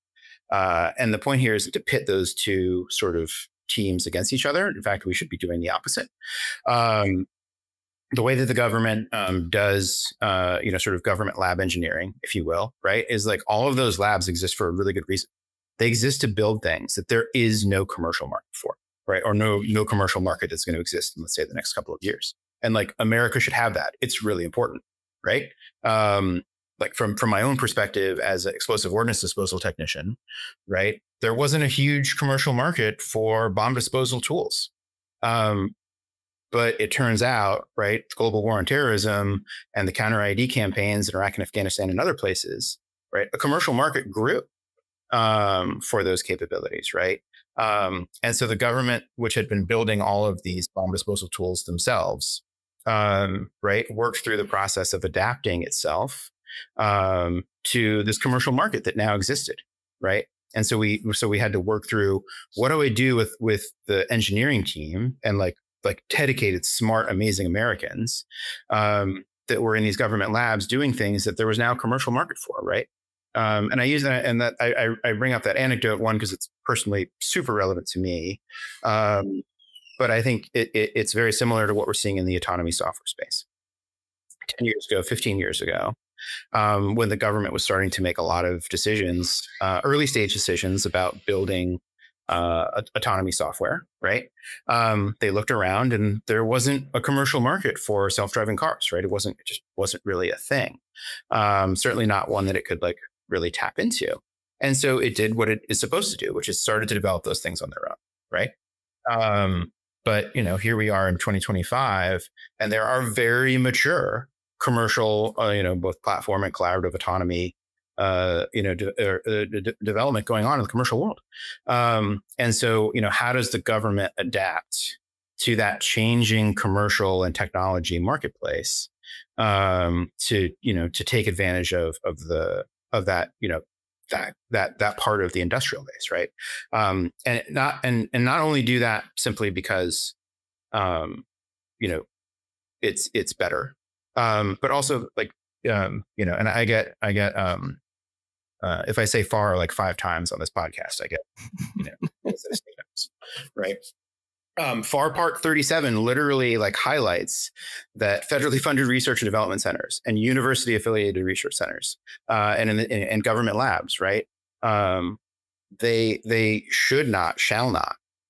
the point here is to pit those two sort of teams against each other. In fact, we should be doing the opposite. The way that the government does, sort of government lab engineering, if you will, right, is like all of those labs exist for a really good reason. They exist to build things that there is no commercial market for, right? Or no commercial market that's going to exist in, let's say, the next couple of years. And like America should have that. It's really important, right? Like from my own perspective as an explosive ordnance disposal technician, right? There wasn't a huge commercial market for bomb disposal tools. But it turns out, right, the global war on terrorism and the counter ID campaigns in Iraq and Afghanistan and other places, right, a commercial market grew for those capabilities, right? And so the government, which had been building all of these bomb disposal tools themselves, right, worked through the process of adapting itself to this commercial market that now existed, right? And so we had to work through, what do I do with the engineering team and like dedicated, smart, amazing Americans that were in these government labs doing things that there was now a commercial market for, right? And I use that, and that I bring up that anecdote, one, because it's personally super relevant to me. But I think it's very similar to what we're seeing in the autonomy software space. 10 years ago, 15 years ago, when the government was starting to make a lot of decisions, early stage decisions about building autonomy software, right? They looked around and there wasn't a commercial market for self-driving cars, right? It just wasn't really a thing. Certainly not one that it could like really tap into. And so it did what it is supposed to do, which is started to develop those things on their own, right? But here we are in 2025, and there are very mature commercial, both platform and collaborative autonomy development going on in the commercial world. And so, how does the government adapt to that changing commercial and technology marketplace to take advantage of that, that part of the industrial base, right? And not only do that simply because it's better, but also like and I get if I say far like 5 times on this podcast, I get right. FAR Part 37 literally like highlights that federally funded research and development centers and university affiliated research centers and government labs, right? They shall not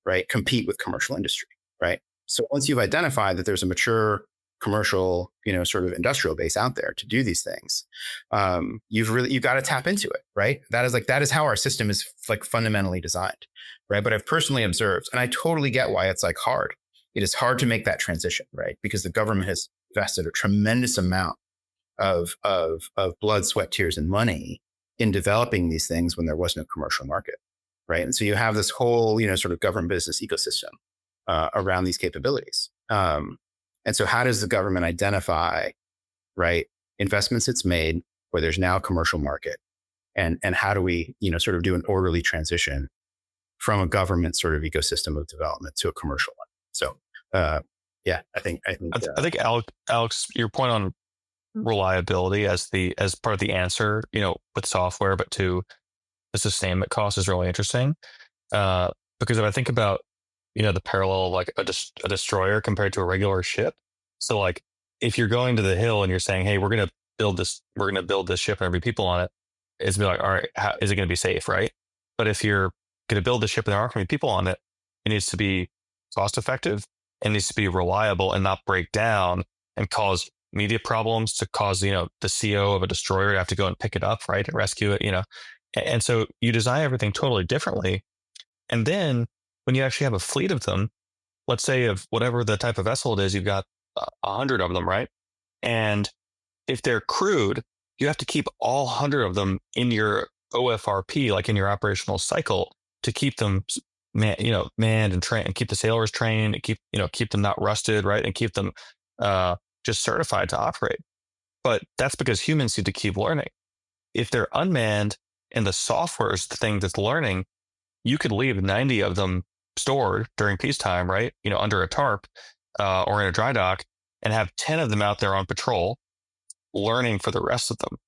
right, compete with commercial industry, right? So once you've identified that there's a mature commercial, sort of industrial base out there to do these things, you've got to tap into it, right? That is how our system is like fundamentally designed, right? But I've personally observed, and I totally get why it's like hard. It is hard to make that transition, right? Because the government has invested a tremendous amount of blood, sweat, tears, and money in developing these things when there was no commercial market, right? And so you have this whole, sort of government business ecosystem around these capabilities. And so how does the government identify, right, investments it's made where there's now a commercial market, and how do we, sort of do an orderly transition from a government sort of ecosystem of development to a commercial one? So, yeah, I think Alex, your point on reliability as part of the answer, with software, but to the sustainment cost is really interesting. Because if I think about, the parallel of like a destroyer compared to a regular ship. So like if you're going to the hill and you're saying, hey, we're going to build this ship and every people on it, it's be like, all right, how is it going to be safe, right? But if you're going to build the ship and there aren't going to be people on it, it needs to be cost effective. It needs to be reliable and not break down and cause immediate problems, to cause, the CO of a destroyer to have to go and pick it up, right, and rescue it, And so you design everything totally differently. And then when you actually have a fleet of them, let's say of whatever the type of vessel it is, you've got 100 of them, right? And if they're crewed, you have to keep all 100 of them in your OFRP, like in your operational cycle, to keep them manned and trained, and keep the sailors trained, and keep them not rusted, right? And keep them just certified to operate. But that's because humans need to keep learning. If they're unmanned and the software is the thing that's learning, you could leave 90 of them stored during peacetime, right? Under a tarp or in a dry dock, and have 10 of them out there on patrol learning for the rest of them.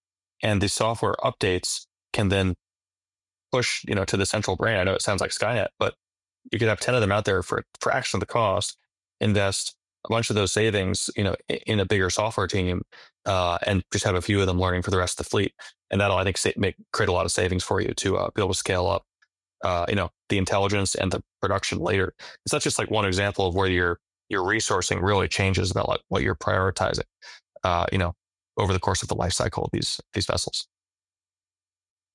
And the software updates can then push, to the central brain. I know it sounds like Skynet, but you could have 10 of them out there for a fraction of the cost, invest a bunch of those savings, in a bigger software team, and just have a few of them learning for the rest of the fleet. And that'll, I think, create a lot of savings for you to be able to scale up, the intelligence and the production later. So that's just like one example of where your resourcing really changes about like what you're prioritizing, over the course of the life cycle of these vessels.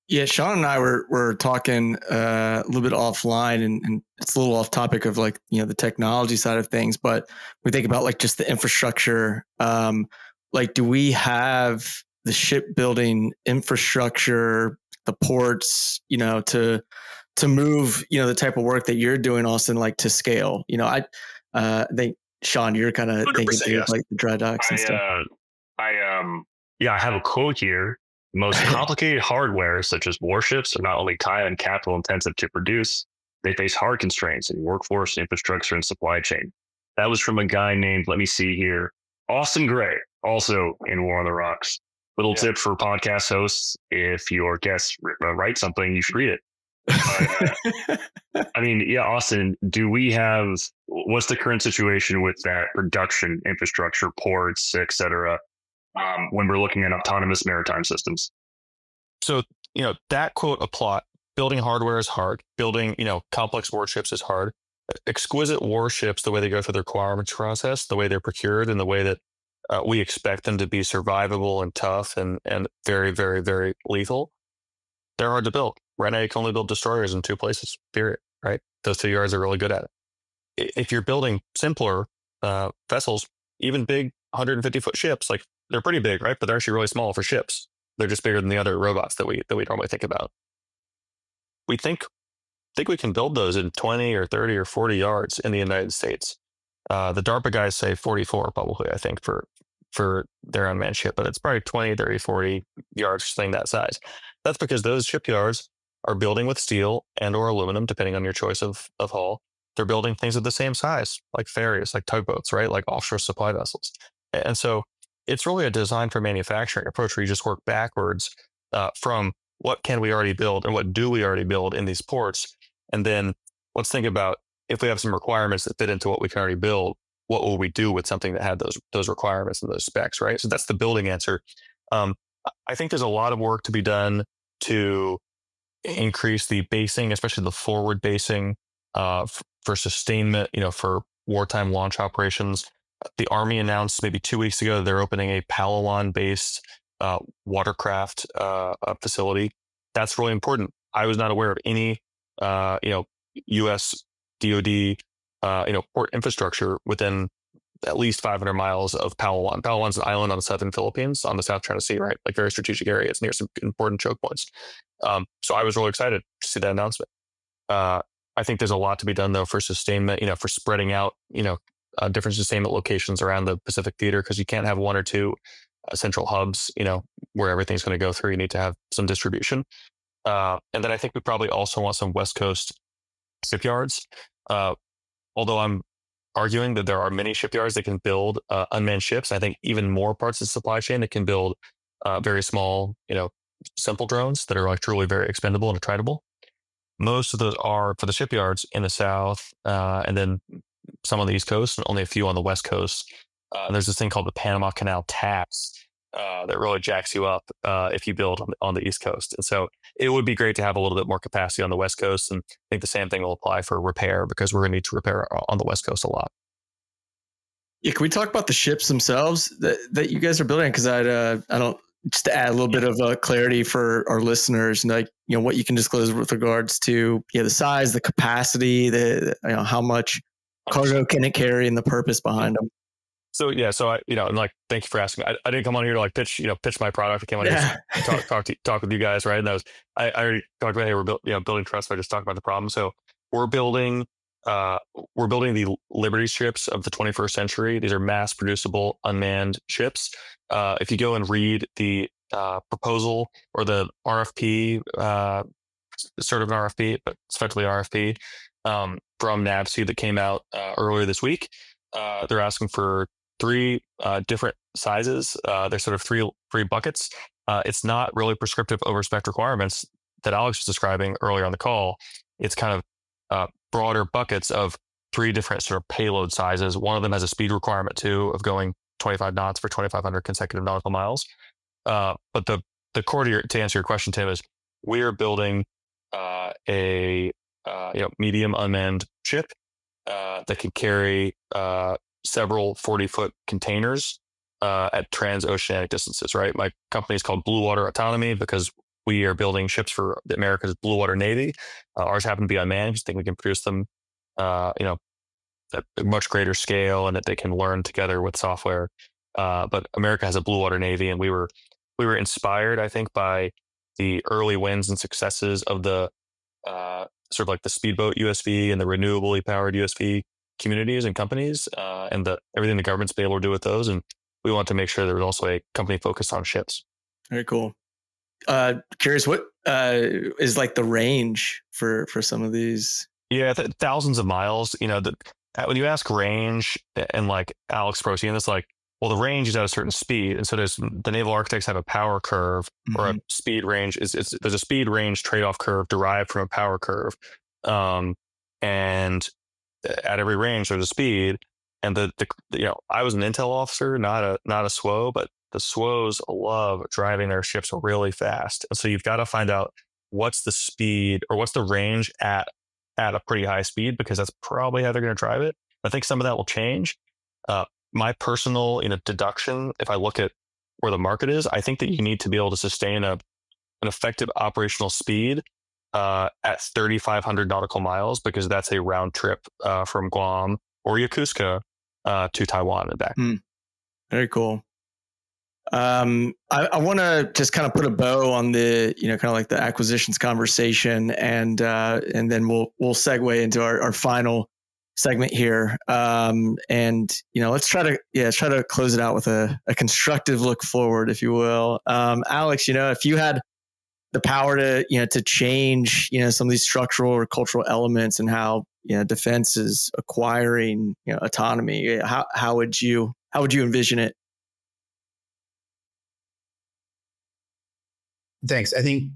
Yeah, Sean and I were talking a little bit offline, and it's a little off topic of like, the technology side of things, but we think about like just the infrastructure. Like, do we have the shipbuilding infrastructure, the ports, to move, the type of work that you're doing, Austin, like to scale? I think, Sean, you're kind of thinking through yes. like the dry docks and stuff. I have a quote here. Most complicated hardware, such as warships, are not only time and capital intensive to produce, they face hard constraints in workforce, infrastructure, and supply chain. That was from a guy named, let me see here, Austin Gray, also in War on the Rocks. Little tip for podcast hosts: if your guests write something, you should read it. Austin, what's the current situation with that production infrastructure, ports, et cetera, when we're looking at autonomous maritime systems? So, that quote apply. Building hardware is hard. Building, complex warships is hard. Exquisite warships, the way they go through the requirements process, the way they're procured, and the way that we expect them to be survivable and tough and very, very, very lethal, they're hard to build. Right now, you can only build destroyers in 2 places, period, right? Those 2 yards are really good at it. If you're building simpler vessels, even big 150-foot ships, like they're pretty big, right? But they're actually really small for ships. They're just bigger than the other robots that we normally think about. We think we can build those in 20 or 30 or 40 yards in the United States. The DARPA guys say 44 probably, I think, for their unmanned ship, but it's probably 20, 30, 40 yards, something that size. That's because those shipyards are building with steel and or aluminum, depending on your choice of hull. They're building things of the same size, like ferries, like tugboats, right? Like offshore supply vessels. And so it's really a design for manufacturing approach where you just work backwards from what can we already build and what do we already build in these ports. And then let's think about, if we have some requirements that fit into what we can already build, what will we do with something that had those requirements and those specs, right? So that's the building answer. I think there's a lot of work to be done to increase the basing, especially the forward basing for sustainment, for wartime launch operations. The Army announced maybe 2 weeks ago they're opening a Palawan-based watercraft facility. That's really important. I was not aware of any, U.S. DoD, port infrastructure within at least 500 miles of Palawan. Palawan's an island on the southern Philippines, on the South China Sea, right? Like very strategic area. It's near some important choke points. So I was really excited to see that announcement. I think there's a lot to be done though for sustainment, for spreading out, different sustainment locations around the Pacific Theater, because you can't have one or two central hubs, where everything's going to go through. You need to have some distribution. And then I think we probably also want some West Coast shipyards. Although I'm arguing that there are many shipyards that can build unmanned ships. I think even more parts of the supply chain that can build very small, simple drones that are like truly very expendable and attritable. Most of those are for the shipyards in the South, and then some on the East Coast, and only a few on the West Coast. There's this thing called the Panama Canal tax that really jacks you up if you build on the East Coast. And so it would be great to have a little bit more capacity on the West Coast. And I think the same thing will apply for repair, because we're going to need to repair on the West Coast a lot. Yeah, can we talk about the ships themselves that you guys are building? Because I don't, just to add a little bit of clarity for our listeners, and what you can disclose with regards to the size, the capacity, how much cargo can it carry, and the purpose behind them. So I, and like, thank you for asking. I didn't come on here to like pitch my product. I came on here to talk with you guys, right? And that was, I already talked about, hey, we're building trust. So I just talked about the problem. So we're building the Liberty ships of the 21st century. These are mass-producible unmanned ships. If you go and read the proposal or the RFP, sort of an RFP, but it's effectively RFP from NAVSEA that came out earlier this week, they're asking for 3 different sizes. There's sort of three buckets. It's not really prescriptive over-spec requirements that Alex was describing earlier on the call. It's kind of broader buckets of 3 different sort of payload sizes. One of them has a speed requirement too of going 25 knots for 2,500 consecutive nautical miles. But the core to answer your question, Tim, is we are building a medium unmanned ship that can carry several 40-foot containers at transoceanic distances, right? My company is called Bluewater Autonomy because we are building ships for America's Bluewater Navy. Ours happen to be unmanned. I think we can produce them, at a much greater scale, and that they can learn together with software. But America has a Bluewater Navy, and we were inspired, I think, by the early wins and successes of the sort of like the speedboat USV and the renewably powered USV communities and companies, and everything the government's been able to do with those. And we want to make sure there was also a company focused on ships. Very cool. Curious, what is like the range for some of these? Yeah, thousands of miles. When you ask range, and like Alex Protein, it's like, well, the range is at a certain speed, and so the naval architects have a power curve or a speed range. There's a speed range trade-off curve derived from a power curve, and at every range there's a speed. And I was an intel officer, not a SWO, but the SWOs love driving their ships really fast, and so you've got to find out what's the speed or what's the range at a pretty high speed, because that's probably how they're going to drive it. I think some of that will change. My personal deduction, if I look at where the market is, I think that you need to be able to sustain an effective operational speed at 3,500 nautical miles, because that's a round trip from Guam or Yokosuka to Taiwan and back. Very cool. I want to just kind of put a bow on the, kind of like the acquisitions conversation, and then we'll segue into our final segment here. Let's try to close it out with a constructive look forward, if you will. Alex, if you had the power to change, some of these structural or cultural elements and how, defense is acquiring, autonomy, how would you envision it? Thanks. I think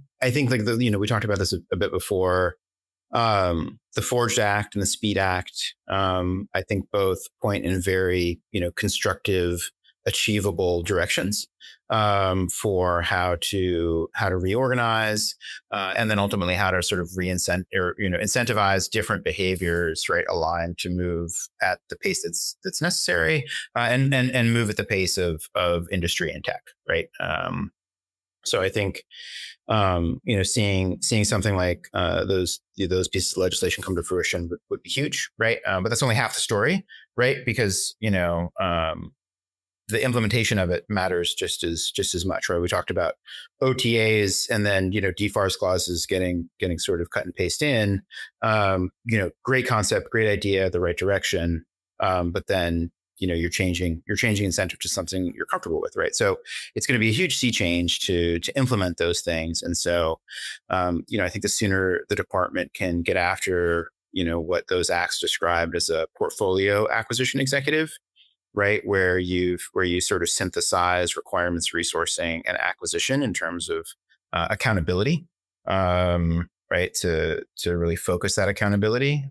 like we talked about this a bit before. The Forged Act and the Speed Act, I think both point in very, constructive achievable directions for how to reorganize, and then ultimately how to sort of incentivize different behaviors, right, aligned to move at the pace that's necessary, and move at the pace of industry and tech, right. So I think seeing something like those pieces of legislation come to fruition would be huge, right? But that's only half the story, right? Because the implementation of it matters just as much, right? We talked about OTAs and then DFARS clauses getting sort of cut and paste in. Great concept, great idea, the right direction, but then you're changing incentive to something you're comfortable with, right? So it's going to be a huge sea change to implement those things, and so I think the sooner the department can get after what those acts described as a portfolio acquisition executive, right, where you sort of synthesize requirements, resourcing, and acquisition in terms of accountability, right, to really focus that accountability.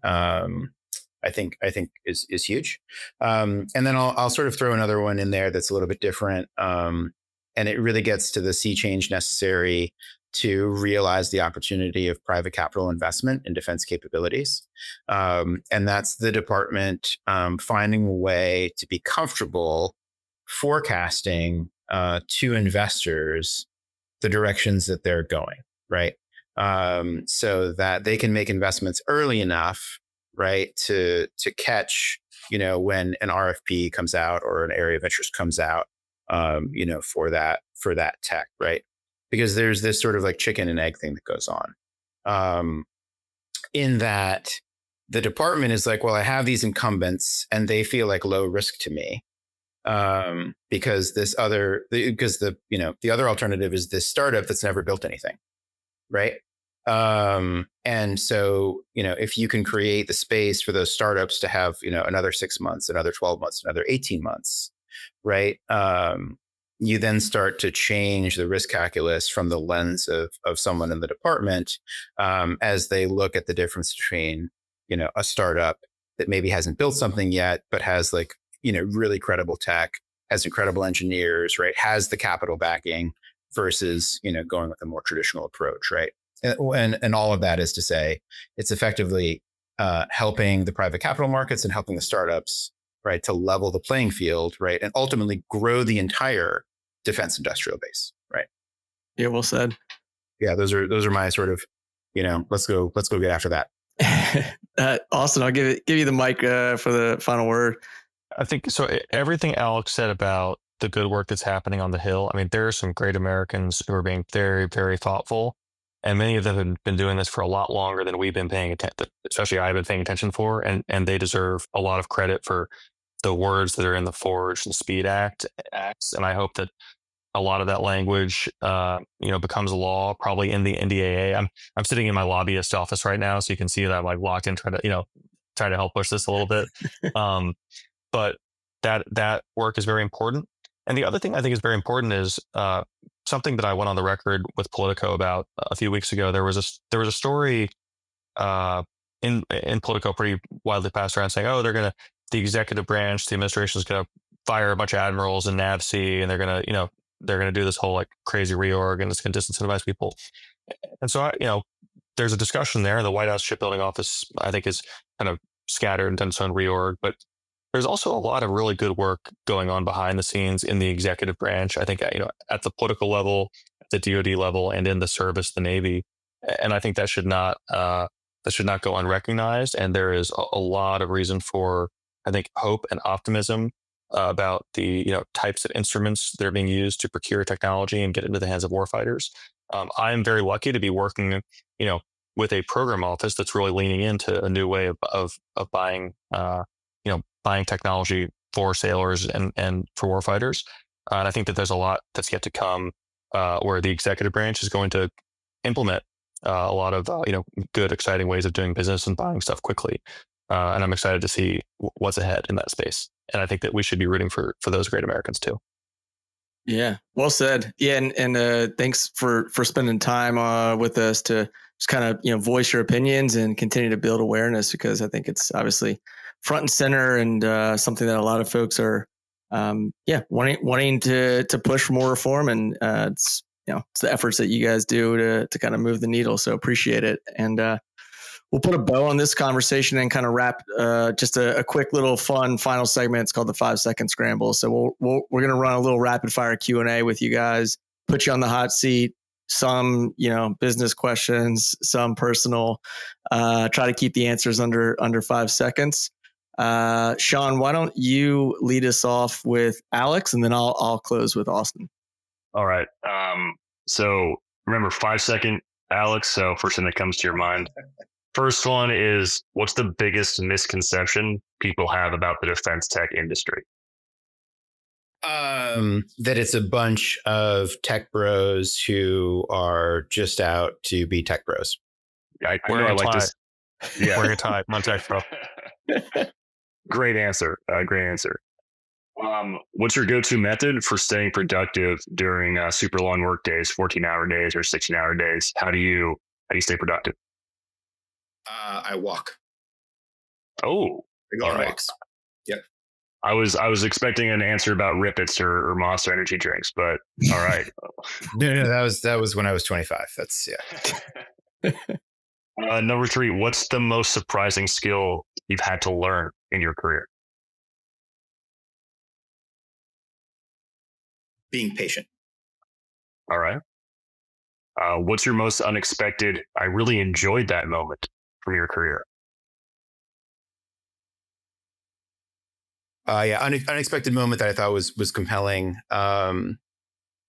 I think is huge. And then I'll sort of throw another one in there that's a little bit different. And it really gets to the sea change necessary to realize the opportunity of private capital investment in defense capabilities. And that's the department finding a way to be comfortable forecasting to investors the directions that they're going, right? So that they can make investments early enough, right, to catch, when an RFP comes out or an area of interest comes out, for that tech, right? Because there's this sort of like chicken and egg thing that goes on, in that the department is like, well, I have these incumbents and they feel like low risk to me, because the other alternative is this startup that's never built anything, right? And so, if you can create the space for those startups to have, another 6 months, another 12 months, another 18 months, right? You then start to change the risk calculus from the lens of someone in the department, as they look at the difference between, a startup that maybe hasn't built something yet, but has really credible tech, has incredible engineers, right? Has the capital backing versus, going with a more traditional approach, right? And all of that is to say, it's effectively helping the private capital markets and helping the startups, right, to level the playing field, right, and ultimately grow the entire defense industrial base, right? Yeah, well said. Yeah, those are my sort of, let's go get after that. Austin, I'll give you the mic for the final word. I think so. Everything Alex said about the good work that's happening on the Hill. I mean, there are some great Americans who are being very, very thoughtful. And many of them have been doing this for a lot longer than we've been paying attention, especially I've been paying attention for, and they deserve a lot of credit for the words that are in the Forge and Speed acts. And I hope that a lot of that language, becomes law, probably in the NDAA. I'm sitting in my lobbyist office right now, so you can see that I'm like locked in, trying to help push this a little bit. But that work is very important. And the other thing I think is very important is something that I went on the record with Politico about a few weeks ago. There was a story in Politico pretty widely passed around saying, the executive branch, the administration is going to fire a bunch of admirals in NAVSEA, and they're going to do this whole like crazy reorg, and it's going to disincentivize people. And so there's a discussion there. The White House Shipbuilding Office, I think, is kind of scattered and done its own reorg, but there's also a lot of really good work going on behind the scenes in the executive branch. I think, at the political level, at the DoD level, and in the service, the Navy. And I think that should not go unrecognized. And there is a lot of reason for, I think, hope and optimism about the types of instruments that are being used to procure technology and get into the hands of warfighters. I'm very lucky to be working, with a program office that's really leaning into a new way of buying, buying technology for sailors and for warfighters. And I think that there's a lot that's yet to come, where the executive branch is going to implement a lot of good, exciting ways of doing business and buying stuff quickly. And I'm excited to see what's ahead in that space. And I think that we should be rooting for those great Americans too. Yeah, well said. Yeah, and thanks for spending time with us to just kind of voice your opinions and continue to build awareness, because I think it's obviously front and center and something that a lot of folks are wanting to push for more reform, and it's the efforts that you guys do to kind of move the needle. So appreciate it, and we'll put a bow on this conversation and kind of wrap just a quick little fun final segment. It's called the 5-second scramble. So we're going to run a little rapid fire Q&A with you guys, put you on the hot seat, some, business questions, some personal, try to keep the answers under 5 seconds. Sean, why don't you lead us off with Alex, and then I'll close with Austin. All right. So remember 5-second, Alex. So first thing that comes to your mind. First one is, what's the biggest misconception people have about the defense tech industry? That it's a bunch of tech bros who are just out to be tech bros. I know I like this. Yeah. Wearing a tie. I'm on tech bro. Great answer. Great answer. What's your go-to method for staying productive during super long work days, 14-hour days or 16-hour days? How do you stay productive? I walk. Oh, I go on walks. Yep. I was expecting an answer about Rippets or Monster energy drinks, but all right. No, that was when I was 25. That's Number 3, what's the most surprising skill you've had to learn in your career? Being patient. All right. What's your most unexpected, I really enjoyed that moment from your career? Unexpected moment that I thought was compelling.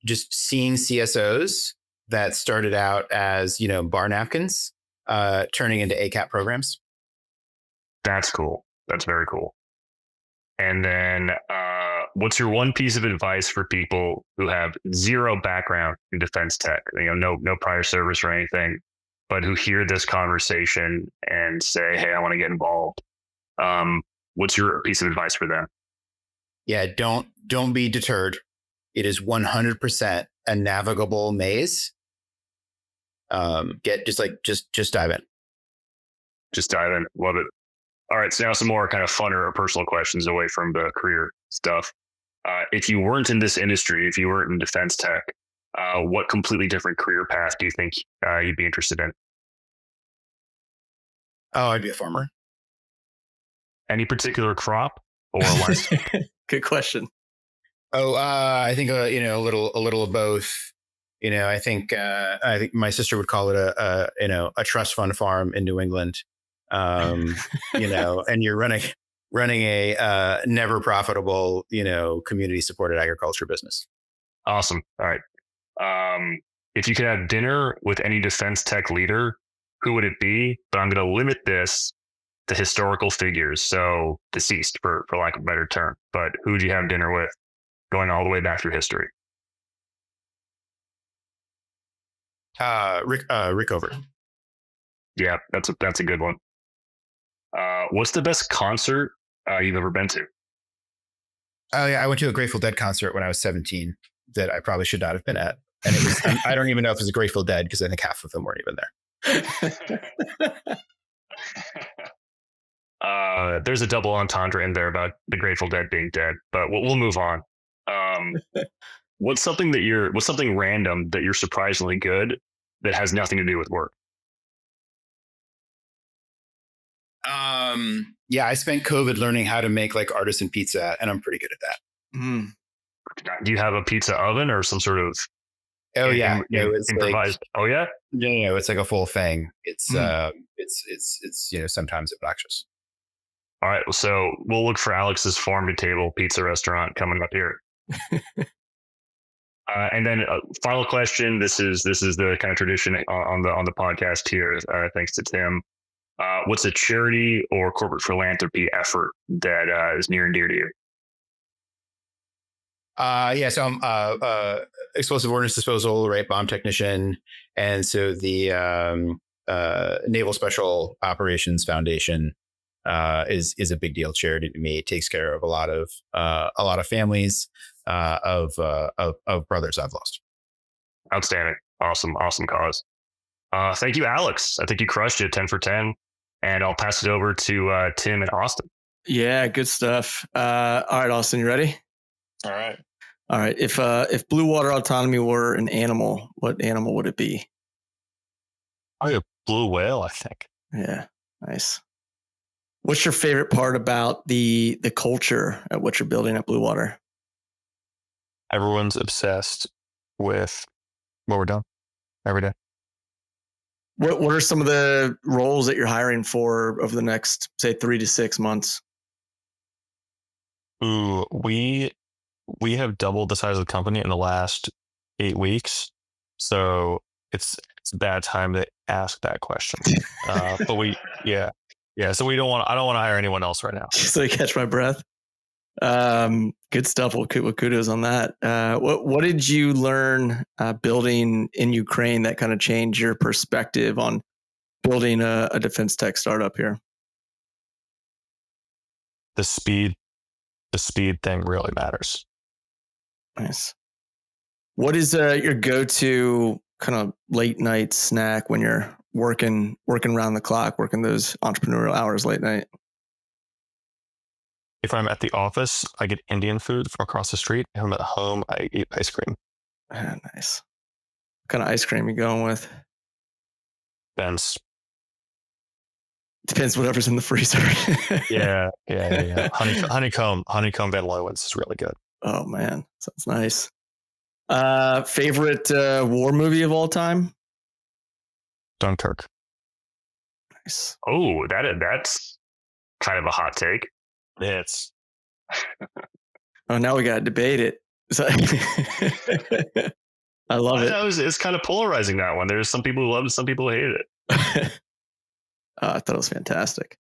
Just seeing CSOs that started out as, bar napkins, turning into ACAP programs. That's cool. That's very cool. And then what's your one piece of advice for people who have zero background in defense tech, no prior service or anything, but who hear this conversation and say, hey, I want to get involved? What's your piece of advice for them? Yeah, don't be deterred. It is 100% a navigable maze. Just dive in. Just dive in. Love it. All right. So now some more kind of funner or personal questions away from the career stuff. If you weren't in this industry, if you weren't in defense tech, what completely different career path do you think you'd be interested in? Oh, I'd be a farmer. Any particular crop or less? Good question. Oh, I think a little of both. I think my sister would call it a trust fund farm in New England. And you're running a never profitable, community supported agriculture business. Awesome. All right. If you could have dinner with any defense tech leader, who would it be? But I'm going to limit this to historical figures, so deceased for lack of a better term. But who would you have dinner with, going all the way back through history? Rick Over. Yeah, that's a good one. What's the best concert you've ever been to? Oh yeah, I went to a Grateful Dead concert when I was 17 that I probably should not have been at, and it was I don't even know if it was a Grateful Dead because I think half of them weren't even there. There's a double entendre in there about the Grateful Dead being dead, but we'll move on. What's something random that you're surprisingly good that has nothing to do with work? Yeah, I spent COVID learning how to make artisan pizza, and I'm pretty good at that. Mm. Do you have a pizza oven or some sort of? Oh yeah, it's improvised. Oh yeah, no, it's like a full thing. It's sometimes obnoxious. All right, so we'll look for Alex's farm to table pizza restaurant coming up here. And then final question. This is the kind of tradition on the podcast here. Thanks to Tim. What's a charity or corporate philanthropy effort that is near and dear to you? So I'm explosive ordnance disposal, right? Bomb technician, and so the Naval Special Operations Foundation is a big deal charity to me. It takes care of a lot of families of brothers I've lost. Outstanding, awesome cause. Thank you, Alex. I think you crushed it, 10 for 10. And I'll pass it over to Tim and Austin. Yeah, good stuff. All right, Austin, you ready? All right. All right. If Bluewater Autonomy were an animal, what animal would it be? Probably a blue whale, I think. Yeah. Nice. What's your favorite part about the culture at what you're building at Bluewater? Everyone's obsessed with what we're doing every day. What are some of the roles that you're hiring for over the next, say, 3 to 6 months? Ooh, we have doubled the size of the company in the last 8 weeks, so it's a bad time to ask that question. But so we don't want. I don't want to hire anyone else right now. So I catch my breath. Good stuff. Well, kudos on that. What did you learn building in Ukraine that kind of changed your perspective on building a defense tech startup here? The speed thing really matters. Nice. What is your go-to kind of late night snack when you're working around the clock, working those entrepreneurial hours late night? If I'm at the office, I get Indian food from across the street. If I'm at home, I eat ice cream. Nice. What kind of ice cream you going with? Ben's. Depends whatever's in the freezer. Yeah. Honeycomb Van Leeuwen's is really good. Oh man, sounds nice. Favorite war movie of all time? Dunkirk. Nice. Oh, that's kind of a hot take. It's. Oh, now we got to debate it. So I love it. It's kind of polarizing, that one. There's some people who love it, some people hate it. I thought it was fantastic.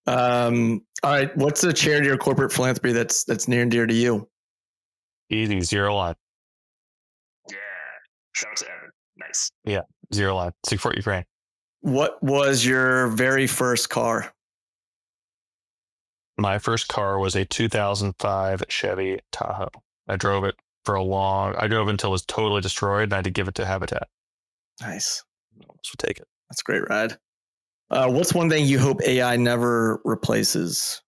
All right, what's a charity or corporate philanthropy that's near and dear to you? Easy, Zero Line. Yeah. Shout out to Evan. Nice. Yeah, Zero Line. Support Ukraine. What was your very first car? My first car was a 2005 Chevy Tahoe. I drove it until it was totally destroyed, and I had to give it to Habitat. Nice. So take it. That's a great ride. What's one thing you hope AI never replaces?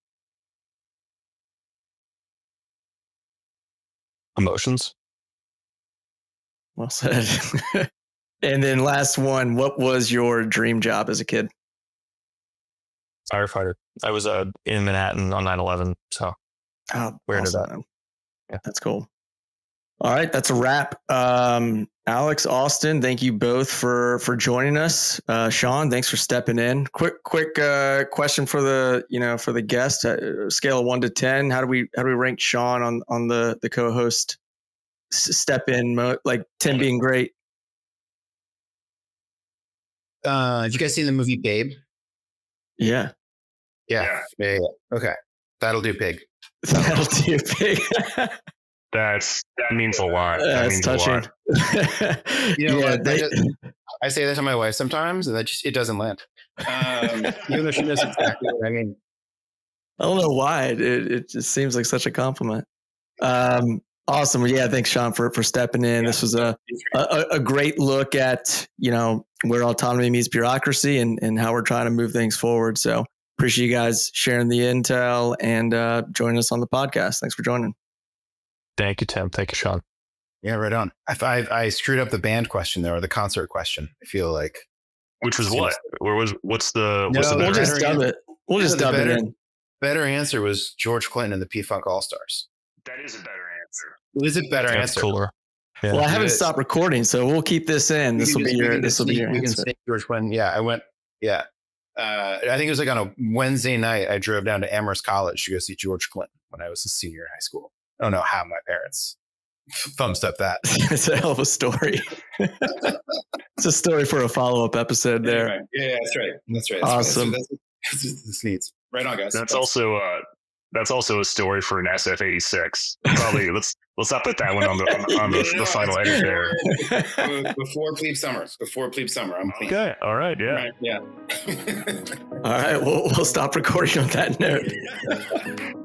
Emotions. Well said. And then last one, what was your dream job as a kid? Firefighter. I was in Manhattan on 9/11, so where did that? Yeah, that's cool. All right, that's a wrap. Alex, Austin, thank you both for joining us. Sean, thanks for stepping in. Quick question for the guest. Scale of 1 to 10, how do we rank Sean on the co-host step in mode? Like 10 being great. Have you guys seen the movie Babe? Yeah. Yeah. Okay, that'll do, pig. That'll do, pig. That means a lot. That means touching. I say that to my wife sometimes, and it doesn't land. Even though she knows exactly what I mean. I don't know why. It just seems like such a compliment. Awesome. Yeah, thanks, Sean, for stepping in. Yeah, this was a great look at where autonomy meets bureaucracy and how we're trying to move things forward. So appreciate you guys sharing the intel and joining us on the podcast. Thanks for joining. Thank you, Tim. Thank you, Sean. Yeah, right on. I screwed up the band question there, or the concert question. I feel like. Which was what? What's the? We'll just dub it. We'll just dub it in. Better answer was George Clinton and the P-Funk All-Stars. That is a better answer. It is a better answer. That's cooler. Yeah. Well, I haven't stopped recording, so we'll keep this in. This will be your answer. George Clinton. Yeah, I went. Yeah. I think it was like on a Wednesday night. I drove down to Amherst College to go see George Clinton when I was a senior in high school. I don't know how my parents thumbs up that. It's a hell of a story. It's a story for a follow-up episode there. Right. Yeah, that's right. That's right. Awesome. This needs. Right on, guys. That's also a story for an SF86. Probably let's not put that one on the final edit there. Before Plebe Summer. I'm clean. Okay. All right. Yeah. Right, yeah. All right. We'll stop recording on that note.